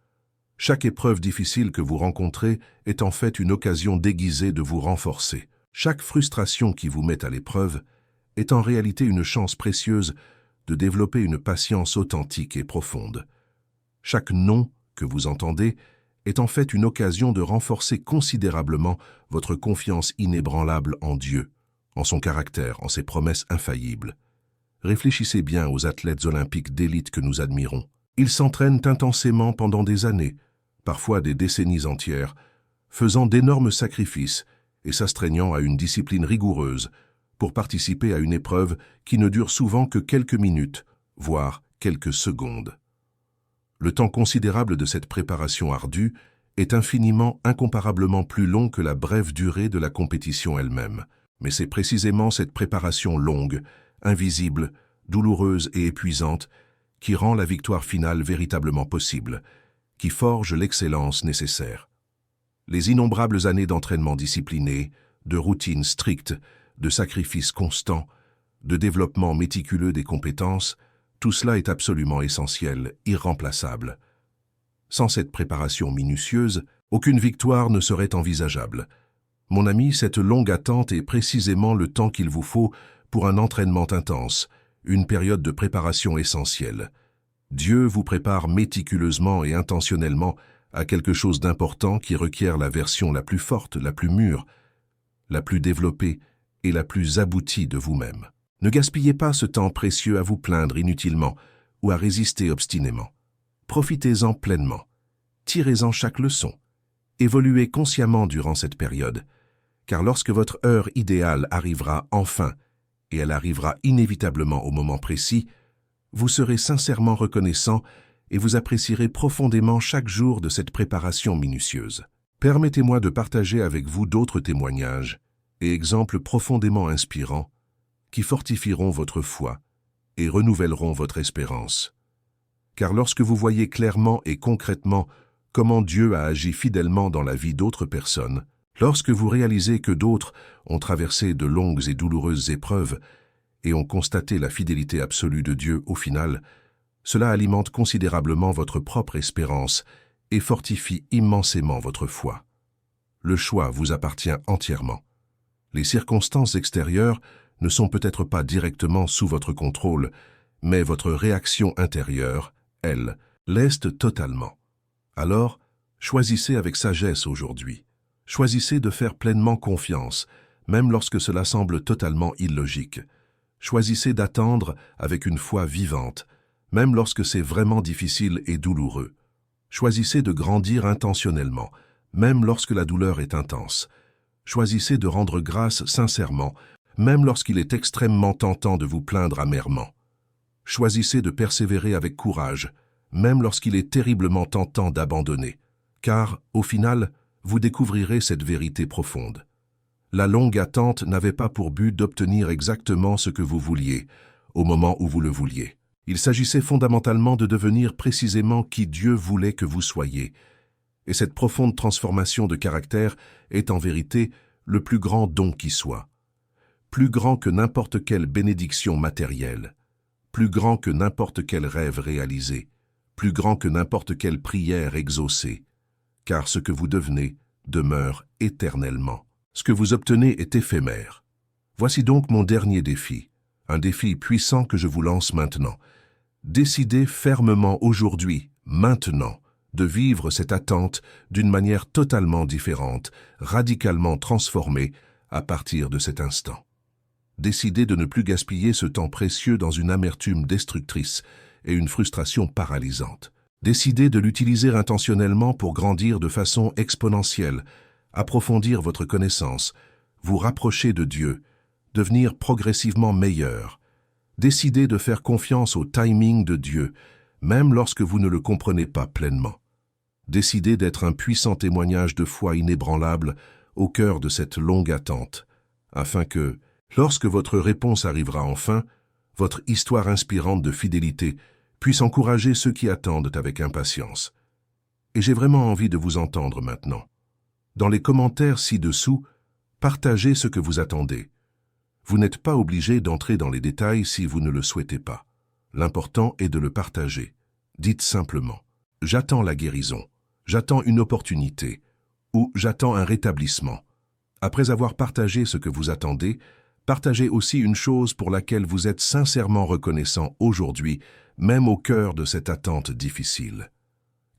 Chaque épreuve difficile que vous rencontrez est en fait une occasion déguisée de vous renforcer. Chaque frustration qui vous met à l'épreuve est en réalité une chance précieuse de développer une patience authentique et profonde. Chaque non que vous entendez est en fait une occasion de renforcer considérablement votre confiance inébranlable en Dieu, en son caractère, en ses promesses infaillibles. Réfléchissez bien aux athlètes olympiques d'élite que nous admirons. Ils s'entraînent intensément pendant des années, parfois des décennies entières, faisant d'énormes sacrifices et s'astreignant à une discipline rigoureuse pour participer à une épreuve qui ne dure souvent que quelques minutes, voire quelques secondes. Le temps considérable de cette préparation ardue est infiniment, incomparablement plus long que la brève durée de la compétition elle-même. Mais c'est précisément cette préparation longue, invisible, douloureuse et épuisante qui rend la victoire finale véritablement possible, qui forge l'excellence nécessaire. Les innombrables années d'entraînement discipliné, de routine stricte, de sacrifices constants, de développement méticuleux des compétences, tout cela est absolument essentiel, irremplaçable. Sans cette préparation minutieuse, aucune victoire ne serait envisageable. Mon ami, cette longue attente est précisément le temps qu'il vous faut pour un entraînement intense, une période de préparation essentielle. Dieu vous prépare méticuleusement et intentionnellement à quelque chose d'important qui requiert la version la plus forte, la plus mûre, la plus développée et la plus aboutie de vous-même. Ne gaspillez pas ce temps précieux à vous plaindre inutilement ou à résister obstinément. Profitez-en pleinement. Tirez-en chaque leçon. Évoluez consciemment durant cette période, car lorsque votre heure idéale arrivera enfin, et elle arrivera inévitablement au moment précis, vous serez sincèrement reconnaissant et vous apprécierez profondément chaque jour de cette préparation minutieuse. Permettez-moi de partager avec vous d'autres témoignages et exemples profondément inspirants qui fortifieront votre foi et renouvelleront votre espérance. Car lorsque vous voyez clairement et concrètement comment Dieu a agi fidèlement dans la vie d'autres personnes, lorsque vous réalisez que d'autres ont traversé de longues et douloureuses épreuves et ont constaté la fidélité absolue de Dieu au final, cela alimente considérablement votre propre espérance et fortifie immensément votre foi. Le choix vous appartient entièrement. Les circonstances extérieures ne sont peut-être pas directement sous votre contrôle, mais votre réaction intérieure, elle, l'est totalement. Alors, choisissez avec sagesse aujourd'hui. Choisissez de faire pleinement confiance, même lorsque cela semble totalement illogique. Choisissez d'attendre avec une foi vivante, même lorsque c'est vraiment difficile et douloureux. Choisissez de grandir intentionnellement, même lorsque la douleur est intense. Choisissez de rendre grâce sincèrement, même lorsqu'il est extrêmement tentant de vous plaindre amèrement. Choisissez de persévérer avec courage, même lorsqu'il est terriblement tentant d'abandonner, car, au final, vous découvrirez cette vérité profonde. La longue attente n'avait pas pour but d'obtenir exactement ce que vous vouliez, au moment où vous le vouliez. Il s'agissait fondamentalement de devenir précisément qui Dieu voulait que vous soyez. Et cette profonde transformation de caractère est en vérité le plus grand don qui soit. Plus grand que n'importe quelle bénédiction matérielle, plus grand que n'importe quel rêve réalisé, plus grand que n'importe quelle prière exaucée, car ce que vous devenez demeure éternellement. Ce que vous obtenez est éphémère. Voici donc mon dernier défi, un défi puissant que je vous lance maintenant. Décidez fermement aujourd'hui, maintenant, de vivre cette attente d'une manière totalement différente, radicalement transformée à partir de cet instant. Décidez de ne plus gaspiller ce temps précieux dans une amertume destructrice et une frustration paralysante. Décidez de l'utiliser intentionnellement pour grandir de façon exponentielle, approfondir votre connaissance, vous rapprocher de Dieu, devenir progressivement meilleur. Décidez de faire confiance au timing de Dieu, même lorsque vous ne le comprenez pas pleinement. Décidez d'être un puissant témoignage de foi inébranlable au cœur de cette longue attente, afin que, lorsque votre réponse arrivera enfin, votre histoire inspirante de fidélité puisse encourager ceux qui attendent avec impatience. Et j'ai vraiment envie de vous entendre maintenant. Dans les commentaires ci-dessous, partagez ce que vous attendez. Vous n'êtes pas obligé d'entrer dans les détails si vous ne le souhaitez pas. L'important est de le partager. Dites simplement « J'attends la guérison »,« J'attends une opportunité » ou « J'attends un rétablissement ». Après avoir partagé ce que vous attendez, partagez aussi une chose pour laquelle vous êtes sincèrement reconnaissant aujourd'hui, même au cœur de cette attente difficile.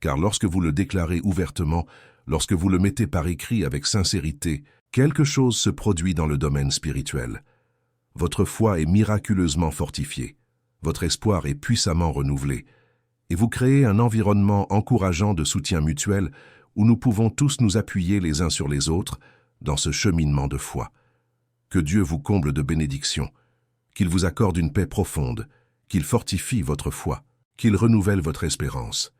Car lorsque vous le déclarez ouvertement, lorsque vous le mettez par écrit avec sincérité, quelque chose se produit dans le domaine spirituel. Votre foi est miraculeusement fortifiée, votre espoir est puissamment renouvelé, et vous créez un environnement encourageant de soutien mutuel où nous pouvons tous nous appuyer les uns sur les autres dans ce cheminement de foi. Que Dieu vous comble de bénédictions, qu'il vous accorde une paix profonde, qu'il fortifie votre foi, qu'il renouvelle votre espérance,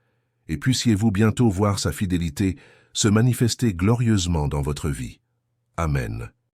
et puissiez-vous bientôt voir sa fidélité se manifester glorieusement dans votre vie. Amen.